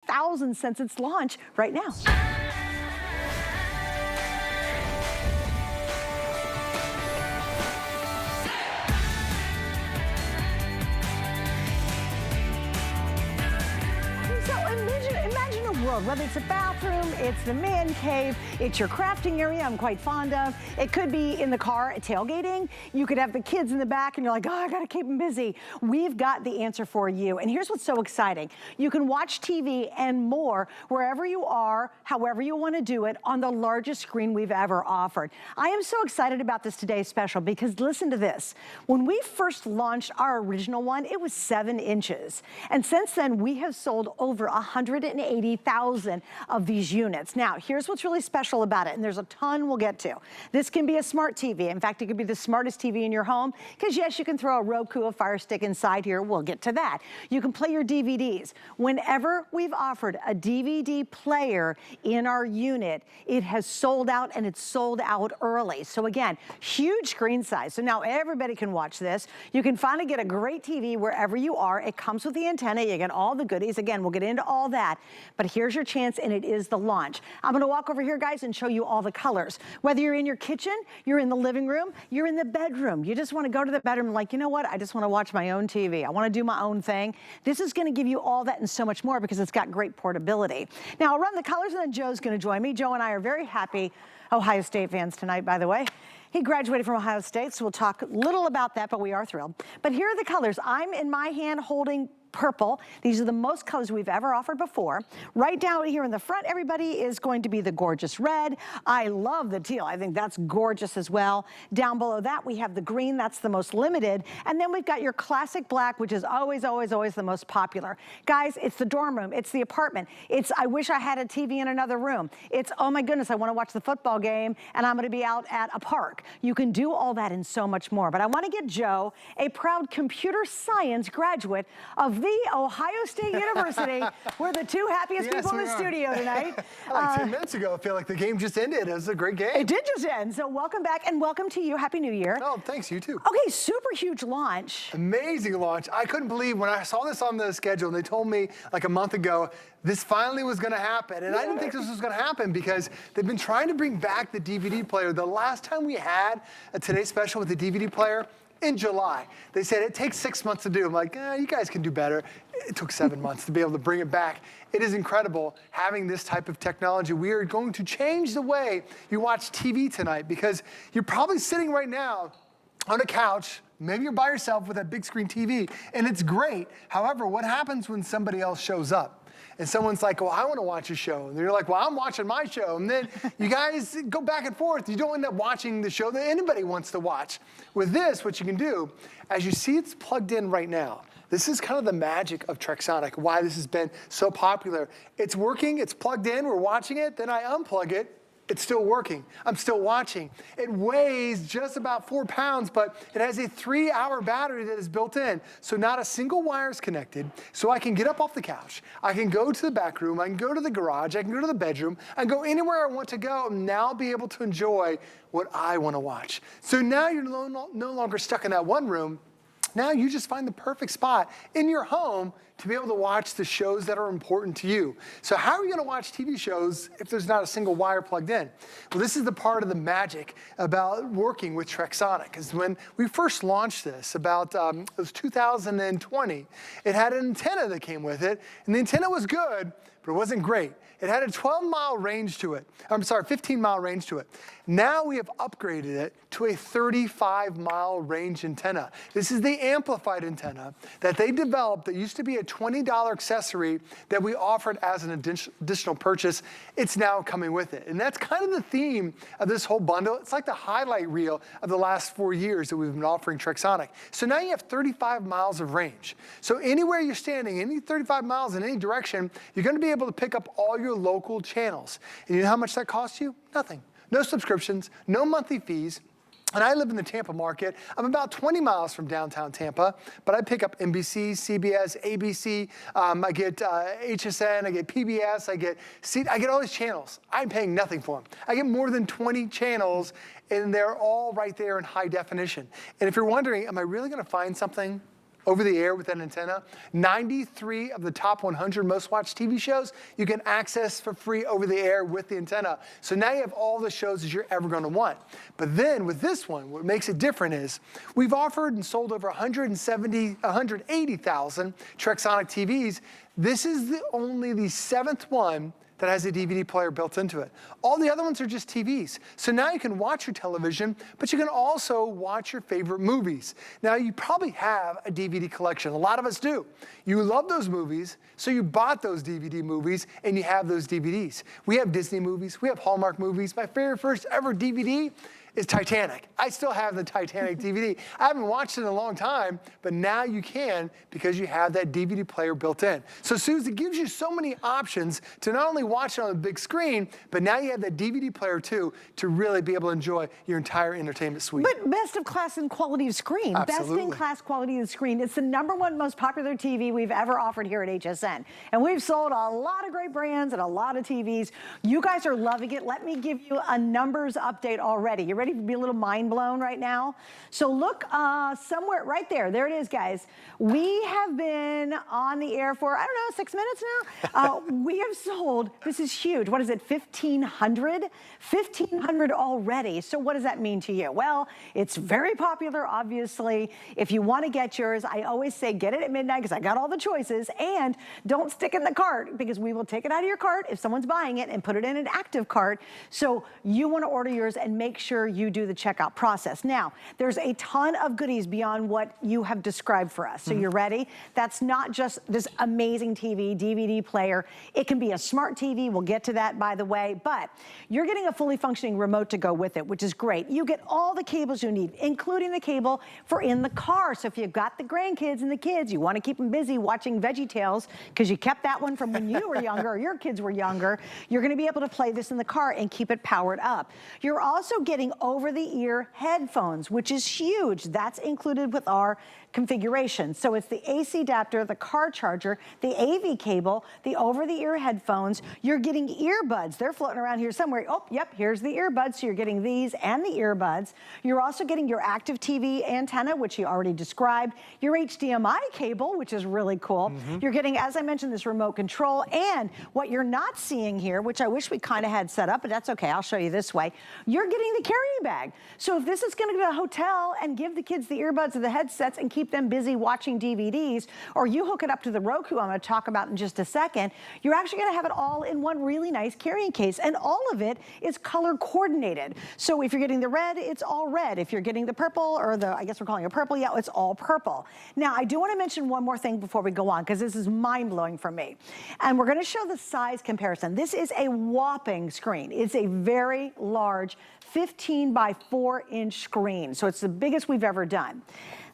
1,000 since its launch right now. Imagine a world, whether it's a bathroom, it's the man cave, it's your crafting area I'm quite fond of. It could be in the car at tailgating. You could have the kids in the back and you're like, oh, I gotta keep them busy. We've got the answer for you. And here's what's so exciting. You can watch TV and more wherever you are, however you wanna do it, on the largest screen we've ever offered. I am so excited about this today's special because listen to this. When we first launched our original one, it was 7 inches. And since then, we have sold over 180,000 of these units. Now, here's what's really special about it, and there's a ton we'll get to. This can be a smart TV. In fact, it could be the smartest TV in your home, because yes, you can throw a Roku, a Fire Stick inside here. We'll get to that. You can play your DVDs. Whenever we've offered a DVD player in our unit, it has sold out, and it's sold out early. So again, huge screen size. So now everybody can watch this. You can finally get a great TV wherever you are. It comes with the antenna. You get all the goodies. Again, we'll get into all that, but here's your chance, and it is the launch. I'm gonna walk over here, guys, and show you all the colors. Whether you're in your kitchen, you're in the living room, you're in the bedroom, you just wanna go to the bedroom like, you know what, I just wanna watch my own TV. I wanna do my own thing. This is gonna give you all that and so much more because it's got great portability. Now, I'll run the colors, and then Joe's gonna join me. Joe and I are very happy Ohio State fans tonight, by the way. He graduated from Ohio State, so we'll talk little about that, but we are thrilled. But here are the colors. I'm in my hand holding purple. These are the most colors we've ever offered before. Right down here in the front, everybody, is going to be the gorgeous red. I love the teal. I think that's gorgeous as well. Down below that, we have the green. That's the most limited. And then we've got your classic black, which is always, always, always the most popular. Guys, it's the dorm room. It's the apartment. It's, I wish I had a TV in another room. It's, oh my goodness, I want to watch the football game, and I'm going to be out at a park. You can do all that and so much more. But I want to get Joe, a proud computer science graduate of the Ohio State University. We're the two happiest people in the studio tonight. Like 10 minutes ago, I feel like the game just ended. It was a great game. It did just end. So welcome back, and welcome to you. Happy New Year. Oh, thanks. You too. Okay, super huge launch. Amazing launch. I couldn't believe when I saw this on the schedule, and they told me like a month ago, this finally was going to happen. And I didn't think this was going to happen because they've been trying to bring back the DVD player. The last time we had a Today Special with the DVD player, in July. They said it takes 6 months to do. I'm like, you guys can do better. It took 7 months to be able to bring it back. It is incredible having this type of technology. We are going to change the way you watch TV tonight, because you're probably sitting right now on a couch. Maybe you're by yourself with that big screen TV, and it's great. However, what happens when somebody else shows up? And someone's like, well, I want to watch a show. And you're like, well, I'm watching my show. And then you guys go back and forth. You don't end up watching the show that anybody wants to watch. With this, what you can do, as you see it's plugged in right now, this is kind of the magic of Trexonic, why this has been so popular. It's working, it's plugged in, we're watching it, then I unplug it. It's still working. I'm still watching. It weighs just about 4 pounds, but it has a 3-hour battery that is built in. So not a single wire is connected. So I can get up off the couch. I can go to the back room. I can go to the garage. I can go to the bedroom. I can go anywhere I want to go and now be able to enjoy what I want to watch. So now you're no longer stuck in that one room. Now you just find the perfect spot in your home to be able to watch the shows that are important to you. So how are you gonna watch TV shows if there's not a single wire plugged in? Well, this is the part of the magic about working with Trexonic, is when we first launched this about, it was 2020, it had an antenna that came with it, and the antenna was good, but it wasn't great. It had a 12-mile range to it. I'm sorry, 15-mile range to it. Now we have upgraded it to a 35-mile range antenna. This is the amplified antenna that they developed that used to be a $20 accessory that we offered as an additional purchase. It's now coming with it. And that's kind of the theme of this whole bundle. It's like the highlight reel of the last 4 years that we've been offering Trexonic. So now you have 35 miles of range. So anywhere you're standing, any 35 miles in any direction, you're gonna be able to pick up all your local channels. And you know how much that costs you? Nothing. No subscriptions, no monthly fees. And I live in the Tampa market. I'm about 20 miles from downtown Tampa, but I pick up NBC, CBS, ABC, I get HSN, I get PBS, I get all these channels. I'm paying nothing for them. I get more than 20 channels, and they're all right there in high definition. And if you're wondering, am I really gonna find something over the air with an antenna. 93 of the top 100 most watched TV shows you can access for free over the air with the antenna. So now you have all the shows that you're ever going to want. But then with this one, what makes it different is we've offered and sold over 180,000 Trexonic TVs. This is only the 7th one that has a DVD player built into it. All the other ones are just TVs. So now you can watch your television, but you can also watch your favorite movies. Now you probably have a DVD collection. A lot of us do. You love those movies, so you bought those DVD movies and you have those DVDs. We have Disney movies, we have Hallmark movies. My very first ever DVD is Titanic. I still have the Titanic DVD. I haven't watched it in a long time, but now you can because you have that DVD player built in. So Suze, it gives you so many options to not only watch it on the big screen, but now you have that DVD player too to really be able to enjoy your entire entertainment suite. But best of class and quality of screen. Absolutely. Best in class quality of screen. It's the #1 most popular TV we've ever offered here at HSN. And we've sold a lot of great brands and a lot of TVs. You guys are loving it. Let me give you a numbers update already. You ready to be a little mind blown right now? So look somewhere right there. There it is, guys. We have been on the air for, I don't know, 6 minutes now. We have sold, this is huge. What is it, 1,500? 1,500 already. So what does that mean to you? Well, it's very popular, obviously. If you want to get yours, I always say get it at midnight because I got all the choices, and don't stick it in the cart because we will take it out of your cart if someone's buying it and put it in an active cart. So you want to order yours and make sure you do the checkout process. Now, there's a ton of goodies beyond what you have described for us. So you're ready? That's not just this amazing TV, DVD player. It can be a smart TV. We'll get to that, by the way. But you're getting a fully functioning remote to go with it, which is great. You get all the cables you need, including the cable for in the car. So if you've got the grandkids and the kids, you want to keep them busy watching VeggieTales because you kept that one from when you were younger or your kids were younger, you're going to be able to play this in the car and keep it powered up. You're also getting over-the-ear headphones, which is huge. That's included with our configuration. So it's the AC adapter, the car charger, the AV cable, the over-the-ear headphones. You're getting earbuds. They're floating around here somewhere. Oh, yep, here's the earbuds. So you're getting these and the earbuds. You're also getting your active TV antenna, which you already described, your HDMI cable, which is really cool. You're getting, as I mentioned, this remote control, and what you're not seeing here, which I wish we kind of had set up, but that's okay, I'll show you this way. You're getting the carrying bag. So if this is going to go to a hotel and give the kids the earbuds or the headsets and keep them busy watching DVDs, or you hook it up to the Roku, I'm going to talk about in just a second, you're actually going to have it all in one really nice carrying case, and all of it is color coordinated. So if you're getting the red, it's all red. If you're getting the purple, or the, I guess we're calling it purple, yeah, it's all purple. Now, I do want to mention one more thing before we go on, because this is mind-blowing for me. And we're going to show the size comparison. This is a whopping screen. It's a very large 15 by 4-inch screen. So it's the biggest we've ever done.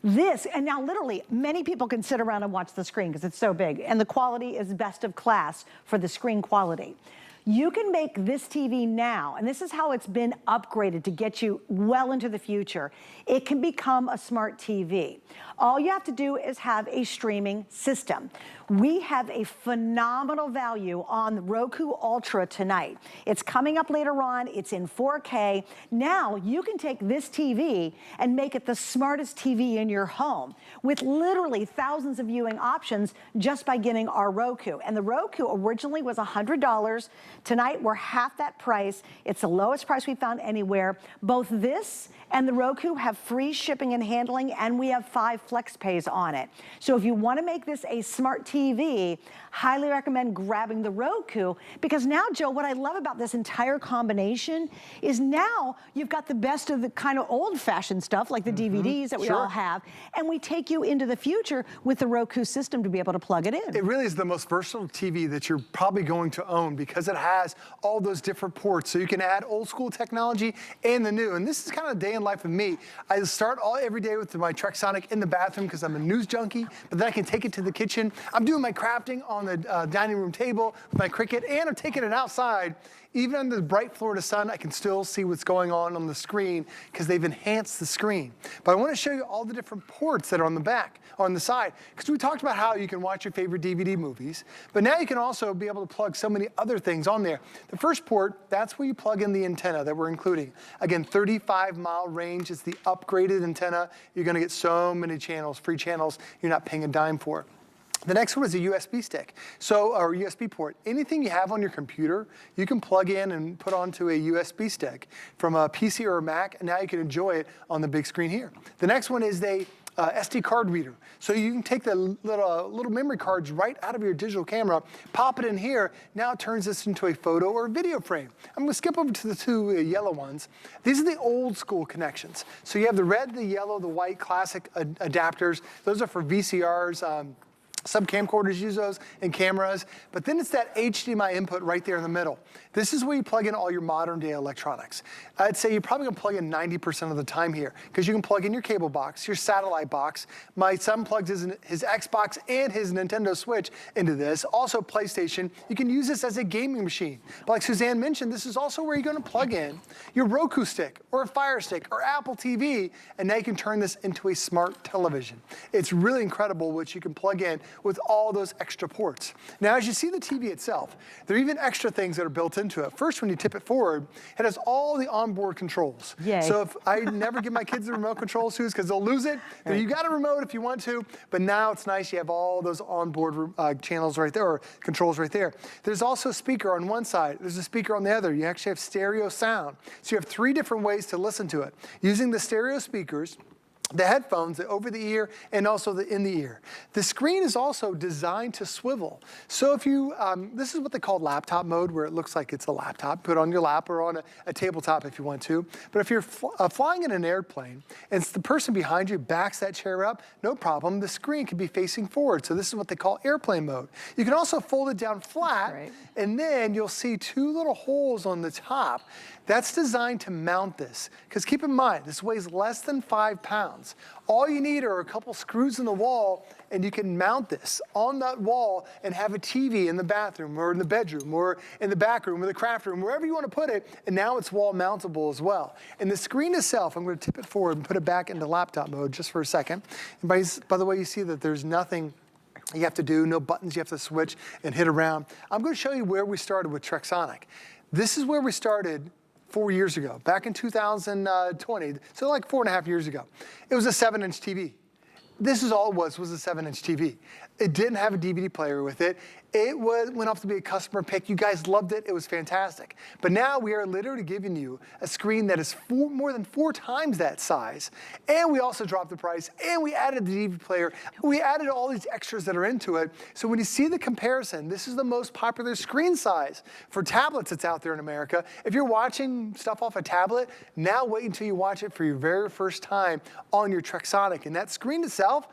This, and now literally, many people can sit around and watch the screen because it's so big, and the quality is best of class for the screen quality. You can make this TV now, and this is how it's been upgraded to get you well into the future. It can become a smart TV. All you have to do is have a streaming system. We have a phenomenal value on the Roku Ultra tonight. It's coming up later on. It's in 4K. Now you can take this TV and make it the smartest TV in your home with literally thousands of viewing options just by getting our Roku. And the Roku originally was $100. Tonight we're half that price. It's the lowest price we found anywhere. Both this and the Roku have free shipping and handling, and we have 5 flex pays on it. So if you want to make this a smart TV, highly recommend grabbing the Roku, because now, Joe, what I love about this entire combination is now you've got the best of the kind of old-fashioned stuff, like the DVDs that we all have, and we take you into the future with the Roku system to be able to plug it in. It really is the most versatile TV that you're probably going to own because it has all those different ports. So you can add old school technology and the new. And this is kind of a day in life with me. I start every day with my Trexonic in the bathroom because I'm a news junkie, but then I can take it to the kitchen. I'm doing my crafting on on the dining room table with my Cricut, and I'm taking it outside. Even under the bright Florida sun, I can still see what's going on the screen because they've enhanced the screen. But I want to show you all the different ports that are on the back, on the side, because we talked about how you can watch your favorite DVD movies, but now you can also be able to plug so many other things on there. The first port, that's where you plug in the antenna that we're including. Again, 35-mile range is the upgraded antenna. You're going to get so many channels, free channels, you're not paying a dime for. The next one is a USB stick, or USB port. Anything you have on your computer, you can plug in and put onto a USB stick from a PC or a Mac, and now you can enjoy it on the big screen here. The next one is a SD card reader. So you can take the little memory cards right out of your digital camera, pop it in here. Now it turns this into a photo or video frame. I'm gonna skip over to the two yellow ones. These are the old school connections. So you have the red, the yellow, the white classic adapters. Those are for VCRs. Some camcorders use those and cameras, but then it's that HDMI input right there in the middle. This is where you plug in all your modern day electronics. I'd say you're probably gonna plug in 90% of the time here, because you can plug in your cable box, your satellite box. My son plugs his Xbox and his Nintendo Switch into this. Also PlayStation. You can use this as a gaming machine. But like Suzanne mentioned, this is also where you're gonna plug in your Roku stick or a Fire Stick or Apple TV, and now you can turn this into a smart television. It's really incredible what you can plug in with all those extra ports. Now, as you see the TV itself, there are even extra things that are built into it. First, when you tip it forward, it has all the onboard controls. Yay. So if I never give my kids the remote control, Suze, because they'll lose it. Right. You got a remote if you want to, but now it's nice. You have all those onboard channels right there, or controls right there. There's also a speaker on one side. There's a speaker on the other. You actually have stereo sound. So you have 3 different ways to listen to it. Using the stereo speakers, the headphones, the over-the-ear, and also the in-the-ear. The screen is also designed to swivel. So if you, this is what they call laptop mode, where it looks like it's a laptop. Put it on your lap or on a tabletop if you want to. But if you're flying in an airplane, and the person behind you backs that chair up, no problem. The screen can be facing forward. So this is what they call airplane mode. You can also fold it down flat, right, and then you'll see 2 little holes on the top. That's designed to mount this, because keep in mind, this weighs less than 5 pounds. All you need are a couple screws in the wall, and you can mount this on that wall and have a TV in the bathroom or in the bedroom or in the back room or the craft room, wherever you want to put it, and now it's wall mountable as well. And the screen itself, I'm going to tip it forward and put it back into laptop mode just for a second. And by the way, you see that there's nothing you have to do, no buttons you have to switch and hit around. I'm going to show you where we started with Trexonic. This is where we started 4 years ago, back in 2020, so like 4.5 years ago. It was a 7-inch TV. This is all it was a 7-inch TV. It didn't have a DVD player with it. It went off to be a customer pick. You guys loved it. It was fantastic. But now we are literally giving you a screen that is more than 4 times that size. And we also dropped the price. And we added the DVD player. We added all these extras that are into it. So when you see the comparison, this is the most popular screen size for tablets that's out there in America. If you're watching stuff off a tablet, now wait until you watch it for your very first time on your Trexonic. And that screen itself,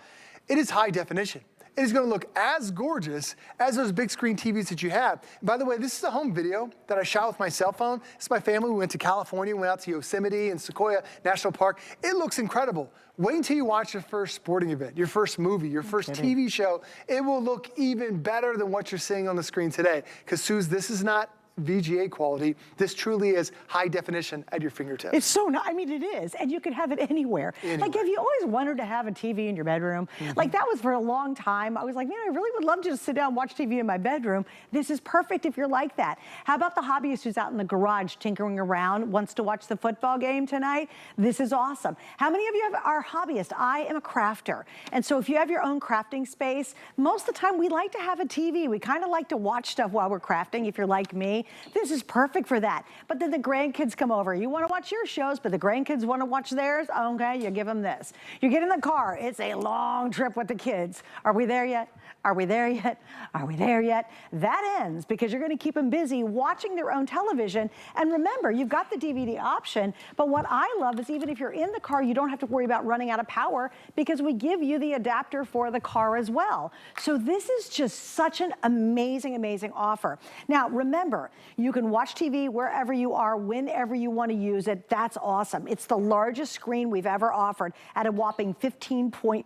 it is high definition. It is going to look as gorgeous as those big screen TVs that you have. And by the way, this is a home video that I shot with my cell phone. This is my family. We went to California, went out to Yosemite and Sequoia National Park. It looks incredible. Wait until you watch your first sporting event, your first movie, your first TV show. It will look even better than what you're seeing on the screen today. Because, Suze, this is not VGA quality. This truly is high definition at your fingertips. It's so nice. I mean, it is. And you can have it anywhere. Like, have you always wanted to have a TV in your bedroom? Like, that was for a long time. I was like, man, I really would love to just sit down and watch TV in my bedroom. This is perfect if you're like that. How about the hobbyist who's out in the garage tinkering around, wants to watch the football game tonight? This is awesome. How many of you are hobbyists? I am a crafter. And so if you have your own crafting space, most of the time we like to have a TV. We kind of like to watch stuff while we're crafting, if you're like me. This is perfect for that. But then the grandkids come over. You want to watch your shows, but the grandkids want to watch theirs? Okay, you give them this. You get in the car. It's a long trip with the kids. Are we there yet? Are we there yet? Are we there yet? That ends because you're going to keep them busy watching their own television. And remember, you've got the DVD option, but what I love is even if you're in the car, you don't have to worry about running out of power because we give you the adapter for the car as well. So this is just such an amazing, amazing offer. Now, remember, you can watch TV wherever you are, whenever you want to use it. That's awesome. It's the largest screen we've ever offered at a whopping 15.4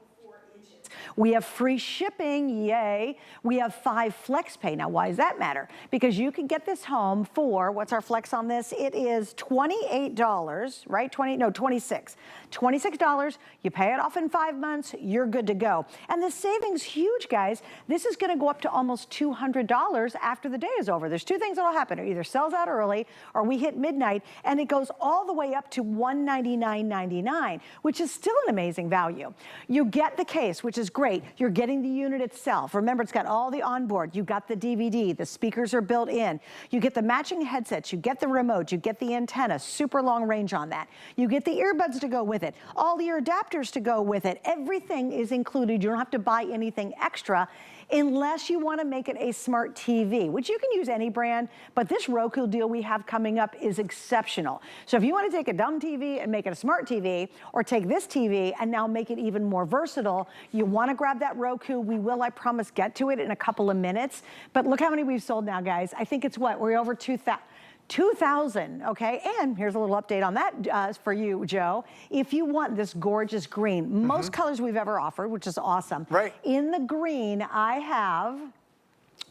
inches. We have free shipping, yay. We have 5 flex pay. Now, why does that matter? Because you can get this home for, what's our flex on this? It is $28, right? 26. $26, you pay it off in 5 months, you're good to go. And the savings huge, guys. This is gonna go up to almost $200 after the day is over. There's 2 things that'll happen. It either sells out early or we hit midnight and it goes all the way up to $199.99, which is still an amazing value. You get the case, which is great. You're getting the unit itself. Remember, it's got all the onboard. You got the DVD, the speakers are built in. You get the matching headsets, you get the remote, you get the antenna, super long range on that. You get the earbuds to go with it, all your adapters to go with it. Everything is included. You don't have to buy anything extra unless you want to make it a smart TV, which you can use any brand, but this Roku deal we have coming up is exceptional. So if you want to take a dumb TV and make it a smart TV, or take this TV and now make it even more versatile, you want to grab that Roku. We will, I promise, get to it in a couple of minutes. But look how many we've sold now, guys. I think it's what? We're over 2,000, okay? And here's a little update on that for you, Joe. If you want this gorgeous green, most colors we've ever offered, which is awesome. Right. In the green, I have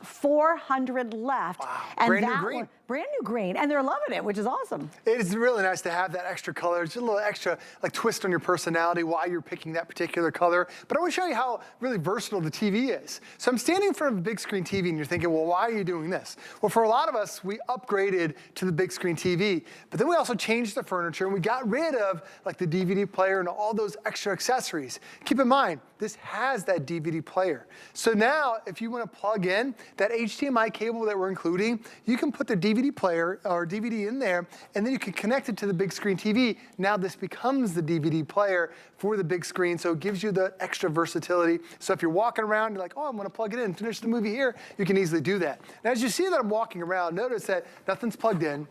400 left. Wow. And Brand that new green. Brand new green, and they're loving it, which is awesome. It is really nice to have that extra color. It's just a little extra like twist on your personality while you're picking that particular color. But I want to show you how really versatile the TV is. So I'm standing in front of a big screen TV and you're thinking, well, why are you doing this? Well, for a lot of us, we upgraded to the big screen TV, but then we also changed the furniture and we got rid of like the DVD player and all those extra accessories. Keep in mind, this has that DVD player. So now if you want to plug in that HDMI cable that we're including, you can put the DVD player or DVD in there, and then you can connect it to the big screen TV. Now this becomes the DVD player for the big screen, so it gives you the extra versatility. So if you're walking around, you're like, oh, I'm gonna plug it in and finish the movie here, you can easily do that. Now as you see that I'm walking around, notice that nothing's plugged in.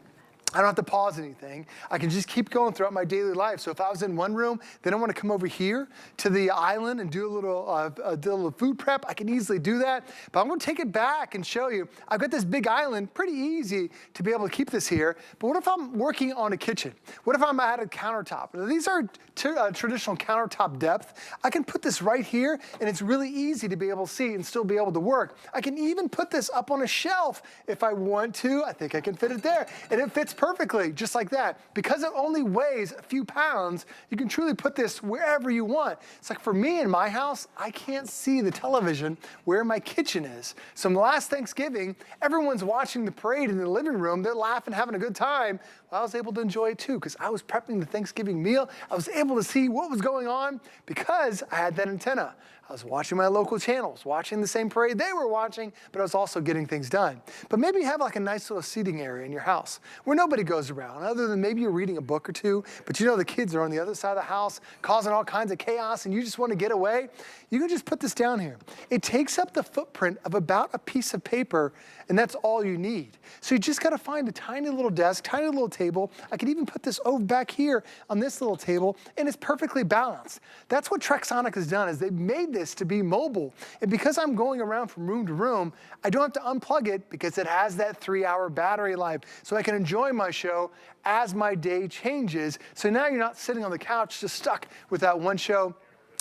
I don't have to pause anything. I can just keep going throughout my daily life. So if I was in one room, then I want to come over here to the island and do a little food prep, I can easily do that. But I'm going to take it back and show you. I've got this big island, pretty easy to be able to keep this here. But what if I'm working on a kitchen? What if I'm at a countertop? Now, these are traditional countertop depth. I can put this right here, and it's really easy to be able to see and still be able to work. I can even put this up on a shelf if I want to. I think I can fit it there. And it fits perfectly, just like that. Because it only weighs a few pounds, you can truly put this wherever you want. It's like for me in my house, I can't see the television where my kitchen is. So last Thanksgiving, everyone's watching the parade in the living room. They're laughing, having a good time. Well, I was able to enjoy it too because I was prepping the Thanksgiving meal. I was able to see what was going on because I had that antenna. I was watching my local channels, watching the same parade they were watching, but I was also getting things done. But maybe you have like a nice little seating area in your house where nobody goes around, other than maybe you're reading a book or two, but you know the kids are on the other side of the house causing all kinds of chaos and you just want to get away. You can just put this down here. It takes up the footprint of about a piece of paper, and that's all you need. So you just got to find a tiny little desk, tiny little table. I could even put this over back here on this little table, and it's perfectly balanced. That's what Trexonic has done, is they've made this to be mobile. And because I'm going around from room to room, I don't have to unplug it because it has that 3-hour battery life. So I can enjoy my show as my day changes. So now you're not sitting on the couch just stuck with that one show.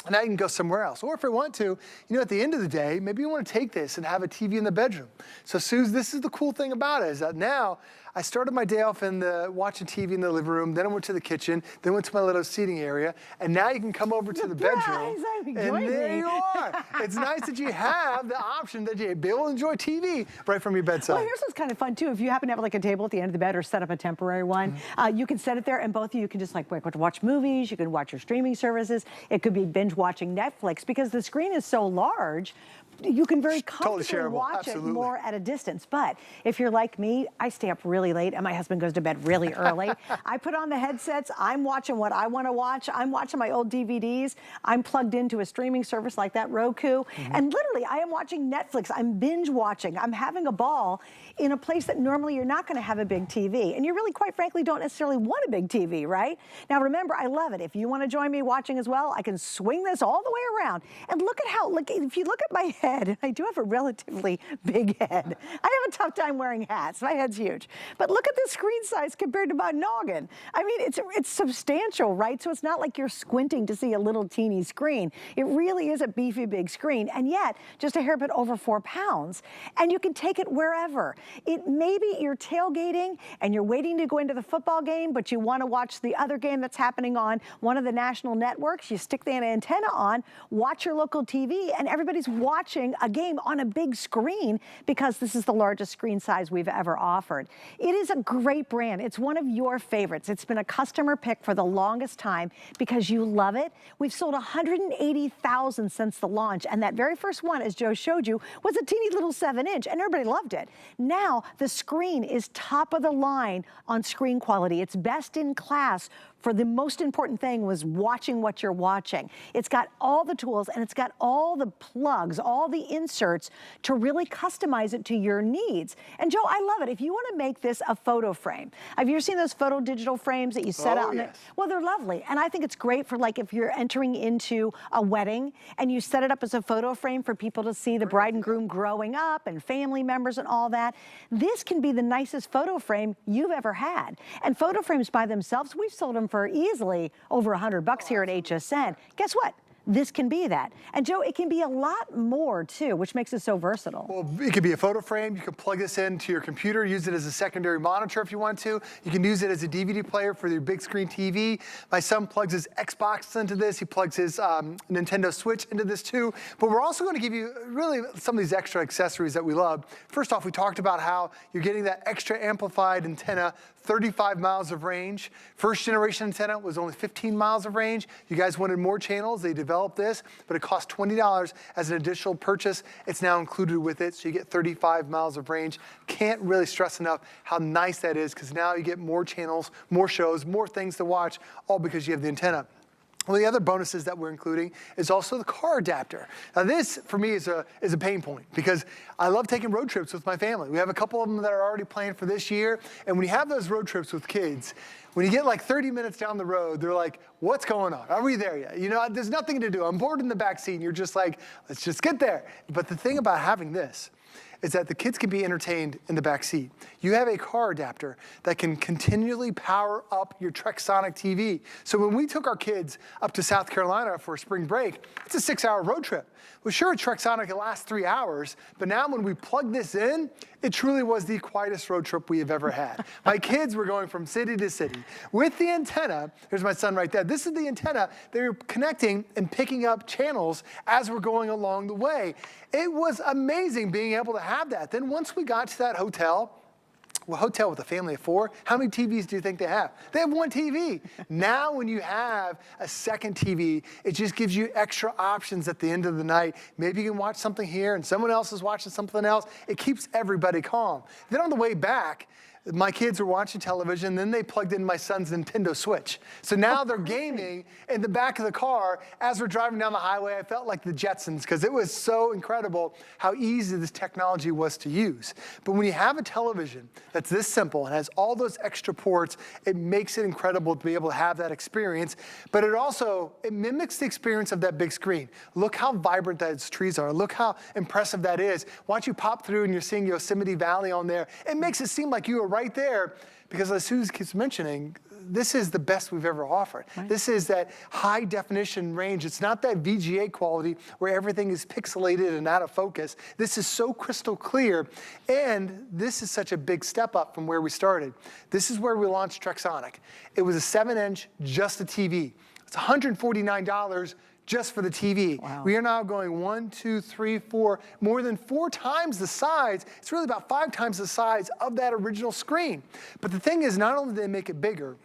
And now you can go somewhere else. Or if you want to, you know, at the end of the day, maybe you want to take this and have a TV in the bedroom. So Suze, this is the cool thing about it, is that now I started my day off in watching TV in the living room, then I went to the kitchen, then went to my little seating area, and now you can come over to the bedroom, and there you are. It's nice that you have the option that you'll be able to enjoy TV right from your bedside. Well, here's what's kind of fun too. If you happen to have like a table at the end of the bed or set up a temporary one, you can set it there, and both of you can just like watch movies, you can watch your streaming services, it could be binge watching Netflix, because the screen is so large, you can very comfortably watch it more at a distance. But if you're like me, I stay up really late and my husband goes to bed really early. I put on the headsets, I'm watching what I want to watch. I'm watching my old DVDs. I'm plugged into a streaming service like that Roku. And literally, I am watching Netflix. I'm binge watching. I'm having a ball in a place that normally you're not going to have a big TV. And you really, quite frankly, don't necessarily want a big TV, right? Now, remember, I love it. If you want to join me watching as well, I can swing this all the way around. And look at how, if you look at my head, head, and I do have a relatively big head. I have a tough time wearing hats. My head's huge. But look at the screen size compared to my noggin. I mean, it's substantial, right? So it's not like you're squinting to see a little teeny screen. It really is a beefy big screen, and yet just a hair bit over 4 pounds. And you can take it wherever. Maybe you're tailgating and you're waiting to go into the football game, but you want to watch the other game that's happening on one of the national networks. You stick the antenna on, watch your local TV, and everybody's watching a game on a big screen because this is the largest screen size we've ever offered. It is a great brand. It's one of your favorites. It's been a customer pick for the longest time because you love it. We've sold 180,000 since the launch, and that very first one, as Joe showed you, was a teeny little 7-inch, and everybody loved it. Now the screen is top of the line on screen quality. It's best in class for the most important thing was watching what you're watching. It's got all the tools and it's got all the plugs, all the inserts to really customize it to your needs. And Joe, I love it. If you want to make this a photo frame, have you ever seen those photo digital frames that you set out? Yes. Well, they're lovely. And I think it's great for like if you're entering into a wedding and you set it up as a photo frame for people to see the bride and groom growing up and family members and all that. This can be the nicest photo frame you've ever had. And photo frames by themselves, we've sold them for easily over $100 here at HSN. Guess what? This can be that. And Joe, it can be a lot more too, which makes it so versatile. Well, it could be a photo frame. You can plug this into your computer, use it as a secondary monitor if you want to. You can use it as a DVD player for your big screen TV. My son plugs his Xbox into this. He plugs his Nintendo Switch into this too. But we're also going to give you really some of these extra accessories that we love. First off, we talked about how you're getting that extra amplified antenna, 35 miles of range. First generation antenna was only 15 miles of range. You guys wanted more channels. They developed this, but it cost $20 as an additional purchase. It's now included with it, so you get 35 miles of range. Can't really stress enough how nice that is, because now you get more channels, more shows, more things to watch, all because you have the antenna. Well, the other bonuses that we're including is also the car adapter. Now this, for me, is a pain point because I love taking road trips with my family. We have a couple of them that are already planned for this year. And when you have those road trips with kids, when you get like 30 minutes down the road, they're like, what's going on? Are we there yet? You know, there's nothing to do. I'm bored in the back seat. And you're just like, let's just get there. But the thing about having this is that the kids can be entertained in the back seat. You have a car adapter that can continually power up your TrekSonic TV. So when we took our kids up to South Carolina for a spring break, it's a 6-hour road trip. Well, sure, TrekSonic can last 3 hours, but now when we plug this in, it truly was the quietest road trip we have ever had. My kids were going from city to city. With the antenna, here's my son right there. This is the antenna. They're connecting and picking up channels as we're going along the way. It was amazing being able to have that. Then once we got to that hotel, well, hotel with a family of 4, how many TVs do you think they have? They have 1 TV. Now when you have a second TV, it just gives you extra options at the end of the night. Maybe you can watch something here and someone else is watching something else. It keeps everybody calm. Then on the way back, my kids were watching television, then they plugged in my son's Nintendo Switch. So now they're gaming in the back of the car. As we're driving down the highway, I felt like the Jetsons because it was so incredible how easy this technology was to use. But when you have a television that's this simple and has all those extra ports, it makes it incredible to be able to have that experience. But it mimics the experience of that big screen. Look how vibrant those trees are. Look how impressive that is. Once you pop through and you're seeing Yosemite Valley on there, it makes it seem like you are right there, because as Susan keeps mentioning, this is the best we've ever offered. Right. This is that high definition range. It's not that VGA quality where everything is pixelated and out of focus. This is so crystal clear, and this is such a big step up from where we started. This is where we launched TrekSonic. It was a 7-inch, just a TV. It's $149 just for the TV. Wow. We are now going 1, 2, 3, 4, more than 4 times the size. It's really about 5 times the size of that original screen. But the thing is, not only did they make it bigger,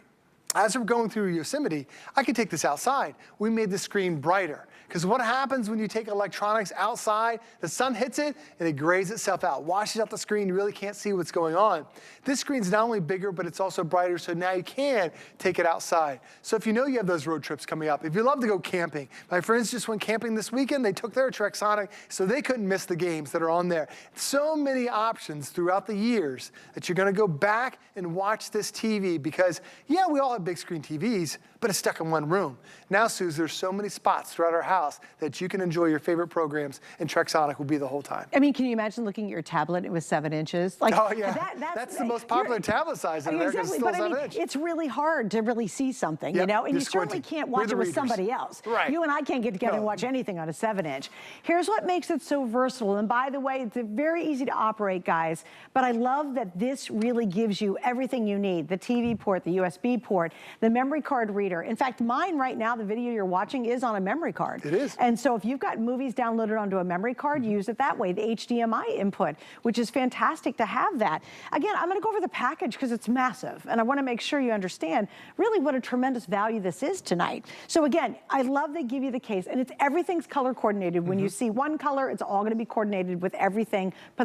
as we're going through Yosemite, I could take this outside. We made the screen brighter. Because what happens when you take electronics outside, the sun hits it and it grays itself out, washes out the screen, you really can't see what's going on. This screen's not only bigger, but it's also brighter, so now you can take it outside. So if you know you have those road trips coming up, if you love to go camping, my friends just went camping this weekend, they took their TrekSonic, so they couldn't miss the games that are on there. So many options throughout the years that you're gonna go back and watch this TV, because yeah, we all have big screen TVs, but it's stuck in one room. Now, Suze, there's so many spots throughout our house house that you can enjoy your favorite programs, and Trexonic will be the whole time. I mean, can you imagine looking at your tablet and it was 7 inches? Like, oh yeah, that's the most popular tablet size in America. Exactly, Still but I mean, it's really hard to really see something, you know, and you certainly can't watch it with somebody else. Right. You and I can't get together and watch anything on a 7-inch. Here's what makes it so versatile, and by the way, it's very easy to operate, guys, but I love that this really gives you everything you need: the TV port, the USB port, the memory card reader. In fact, mine right now, the video you're watching is on a memory card. It is. And so if you've got movies downloaded onto a memory card, use it that way. The HDMI input, which is fantastic to have that. Again, I'm gonna go over the package because it's massive, and I wanna make sure you understand really what a tremendous value this is tonight. So again, I love they give you the case, and everything's color coordinated. When you see one color, it's all gonna be coordinated with everything per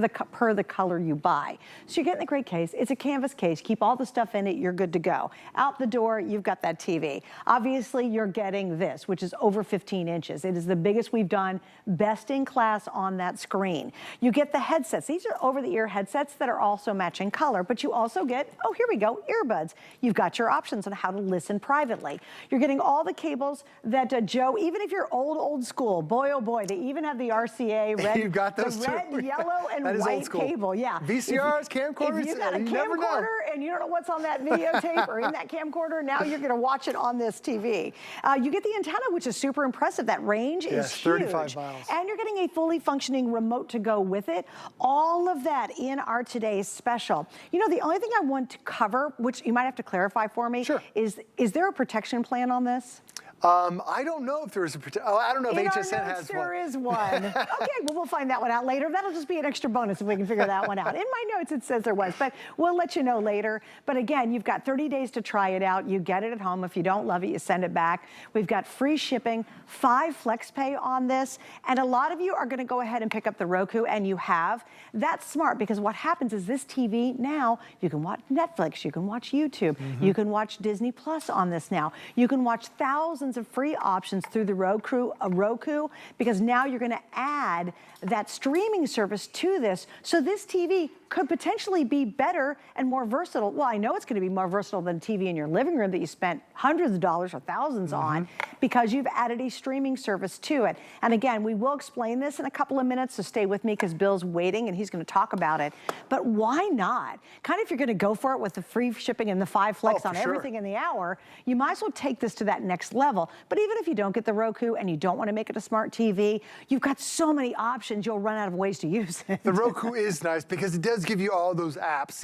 the color you buy. So you're getting a great case. It's a canvas case. Keep all the stuff in it, you're good to go. Out the door, you've got that TV. Obviously, you're getting this, which is over 15 inches. It is the biggest we've done, best in class on that screen. You get the headsets. These are over-the-ear headsets that are also matching color, but you also get, oh, here we go, earbuds. You've got your options on how to listen privately. You're getting all the cables that Joe, even if you're old school, boy, oh boy, they even have the RCA red, you've got those the red, yellow, and white cable. Yeah. VCRs, camcorders, if you've got a camcorder and you don't know what's on that videotape or in that camcorder, now you're gonna watch it on this TV. You get the antenna, which is super impressive. That range is huge. 35 miles. And you're getting a fully functioning remote to go with it. All of that in our today's special. You know, the only thing I want to cover, which you might have to clarify for me, is there a protection plan on this? I don't know if there's I don't know if HSN has one. There is one. Okay, well, we'll find that one out later. That'll just be an extra bonus if we can figure that one out. In my notes, it says there was, but we'll let you know later. But again, you've got 30 days to try it out. You get it at home. If you don't love it, you send it back. We've got free shipping, 5 flex pay on this, and a lot of you are gonna go ahead and pick up the Roku, and you have. That's smart, because what happens is this TV now, you can watch Netflix, you can watch YouTube, you can watch Disney Plus on this now. You can watch thousands of free options through the Roku, because now you're gonna add that streaming service to this, so this TV could potentially be better and more versatile. Well, I know it's gonna be more versatile than a TV in your living room that you spent hundreds of dollars or thousands on, because you've added a streaming service to it. And again, we will explain this in a couple of minutes, so stay with me because Bill's waiting and he's gonna talk about it. But why not? Kind of if you're gonna go for it with the free shipping and the 5 flex on everything in the hour, you might as well take this to that next level. But even if you don't get the Roku and you don't wanna make it a smart TV, you've got so many options, you'll run out of ways to use it. The Roku is nice because it does give you all those apps.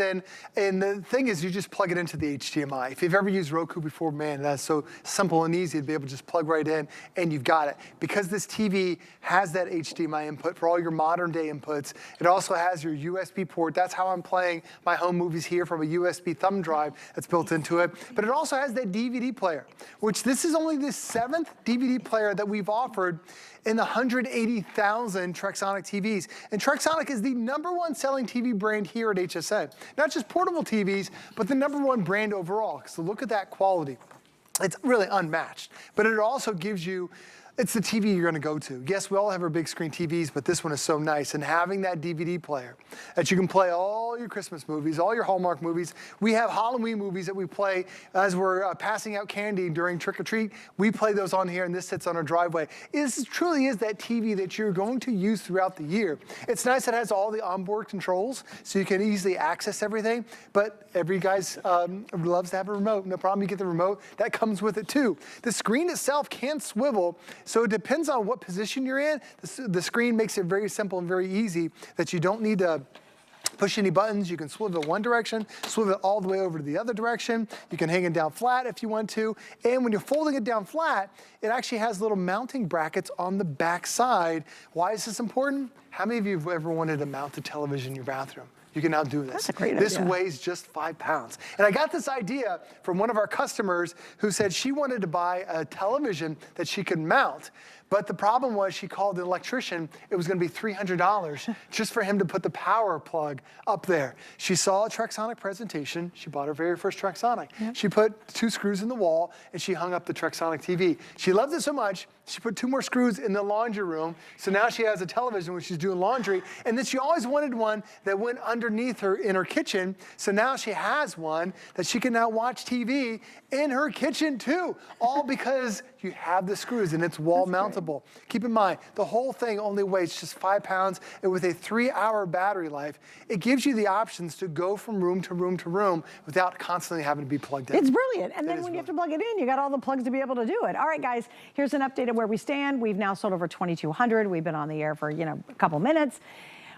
And the thing is, you just plug it into the HDMI. If you've ever used Roku before, man, that's so simple and easy to be able to just plug right in and you've got it. Because this TV has that HDMI input for all your modern day inputs, it also has your USB port. That's how I'm playing my home movies here, from a USB thumb drive that's built into it. But it also has that DVD player, which this is only the 7th DVD player that we've offered in the 180,000 Trexonic TVs. And Trexonic is the #1 selling TV brand here at HSN. Not just portable TVs, but the #1 brand overall. So look at that quality. It's really unmatched. But it also gives you, it's the TV you're gonna go to. Yes, we all have our big screen TVs, but this one is so nice. And having that DVD player that you can play all your Christmas movies, all your Hallmark movies. We have Halloween movies that we play as we're passing out candy during trick or treat. We play those on here, and this sits on our driveway. This truly is that TV that you're going to use throughout the year. It's nice it has all the onboard controls, so you can easily access everything. But every guy's loves to have a remote. No problem, you get the remote. That comes with it too. The screen itself can swivel, so it depends on what position you're in. The screen makes it very simple and very easy that you don't need to push any buttons. You can swivel it one direction, swivel it all the way over to the other direction. You can hang it down flat if you want to. And when you're folding it down flat, it actually has little mounting brackets on the back side. Why is this important? How many of you have ever wanted to mount a television in your bathroom? You can now do this. That's a great idea. This weighs just 5 pounds. And I got this idea from one of our customers who said she wanted to buy a television that she could mount. But the problem was, she called an electrician. It was gonna be $300 just for him to put the power plug up there. She saw a Trexonic presentation. She bought her very first Trexonic. She put 2 screws in the wall and she hung up the Trexonic TV. She loved it so much, she put 2 more screws in the laundry room. So now she has a television when she's doing laundry. And then she always wanted one that went underneath her in her kitchen. So now she has one that she can now watch TV in her kitchen too. All because you have the screws and it's wall mountable. Keep in mind, the whole thing only weighs just 5 pounds, and with a 3-hour battery life, it gives you the options to go from room to room to room without constantly having to be plugged in. It's brilliant. And then when you have to plug it in, you got all the plugs to be able to do it. All right, guys, here's an update of where we stand. We've now sold over 2,200. We've been on the air for, you know, a couple minutes.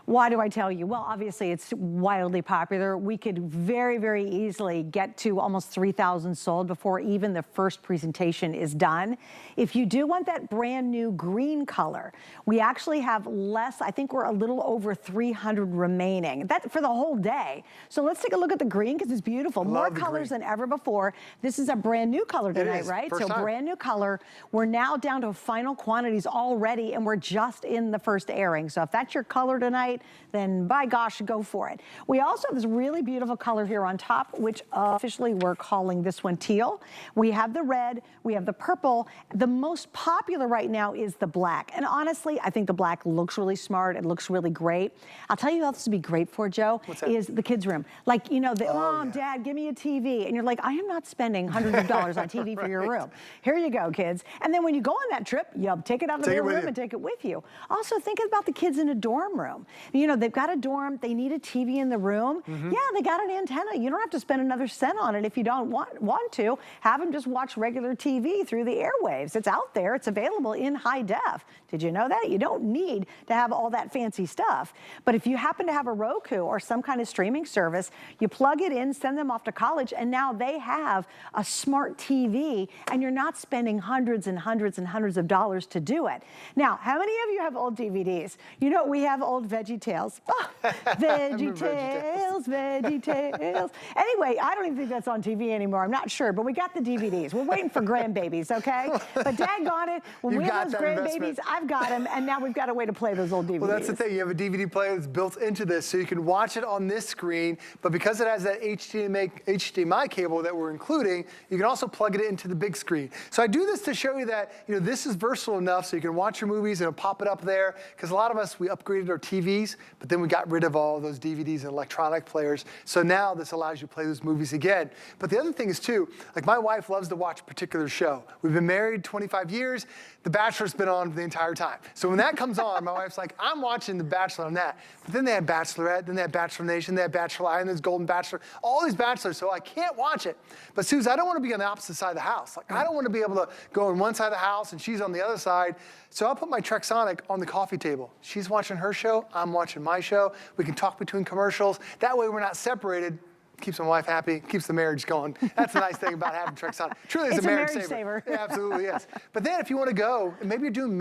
Why do I tell you? Well, obviously it's wildly popular. We could very, very easily get to almost 3,000 sold before even the first presentation is done. If you do want that brand new green color, we actually have less. I think we're a little over 300 remaining. That's for the whole day. So let's take a look at the green because it's beautiful. More colors than ever before. This is a brand new color tonight, right? So brand new color. We're now down to final quantities already, and we're just in the first airing. So if that's your color tonight, then by gosh, go for it. We also have this really beautiful color here on top, which officially we're calling this one teal. We have the red, we have the purple. The most popular right now is the black. And honestly, I think the black looks really smart. It looks really great. I'll tell you what this would be great for, Joe, is the kids' room. Like, you know, the mom, dad, give me a TV. And you're like, I am not spending hundreds of dollars on TV for your room. Here you go, kids. And then when you go on that trip, you take it out of their room and take it with you. Also, think about the kids in a dorm room. You know, they've got a dorm, they need a TV in the room. Yeah, they got an antenna. You don't have to spend another cent on it if you don't want to. Have them just watch regular TV through the airwaves. It's out there, it's available in high def. Did you know that? You don't need to have all that fancy stuff. But if you happen to have a Roku or some kind of streaming service, you plug it in, send them off to college, and now they have a smart TV, and you're not spending hundreds and hundreds and hundreds of dollars to do it. Now, how many of you have old DVDs? You know, we have old Veggie Tales. Oh, Veggie Tales, Veggie Tales. Anyway, I don't even think that's on TV anymore. I'm not sure, but we got the DVDs. We're waiting for grandbabies, okay? But daggone it, when we have those grandbabies, I've got them, and now we've got a way to play those old DVDs. Well, that's the thing. You have a DVD player that's built into this, so you can watch it on this screen, but because it has that HDMI cable that we're including, you can also plug it into the big screen. So I do this to show you that, you know, this is versatile enough so you can watch your movies and pop it up there, because a lot of us, we upgraded our TVs, but then we got rid of all those DVDs and electronic players. So now this allows you to play those movies again. But the other thing is too, like my wife loves to watch a particular show. We've been married 25 years. The Bachelor's been on the entire time. So when that comes on, my wife's like, I'm watching The Bachelor on that. But then they had Bachelorette, then they had Bachelor Nation, they had Bachelor Island, there's Golden Bachelor, all these Bachelors, so I can't watch it. But Suze, I don't want to be on the opposite side of the house. Like, I don't want to be able to go on one side of the house and she's on the other side. So I'll put my Trexonic on the coffee table. She's watching her show, I'm watching my show. We can talk between commercials. That way we're not separated. Keeps my wife happy, keeps the marriage going. That's the nice thing about having Trexonic. Truly, it's a marriage saver. It absolutely is. But then if you want to go, and maybe you're doing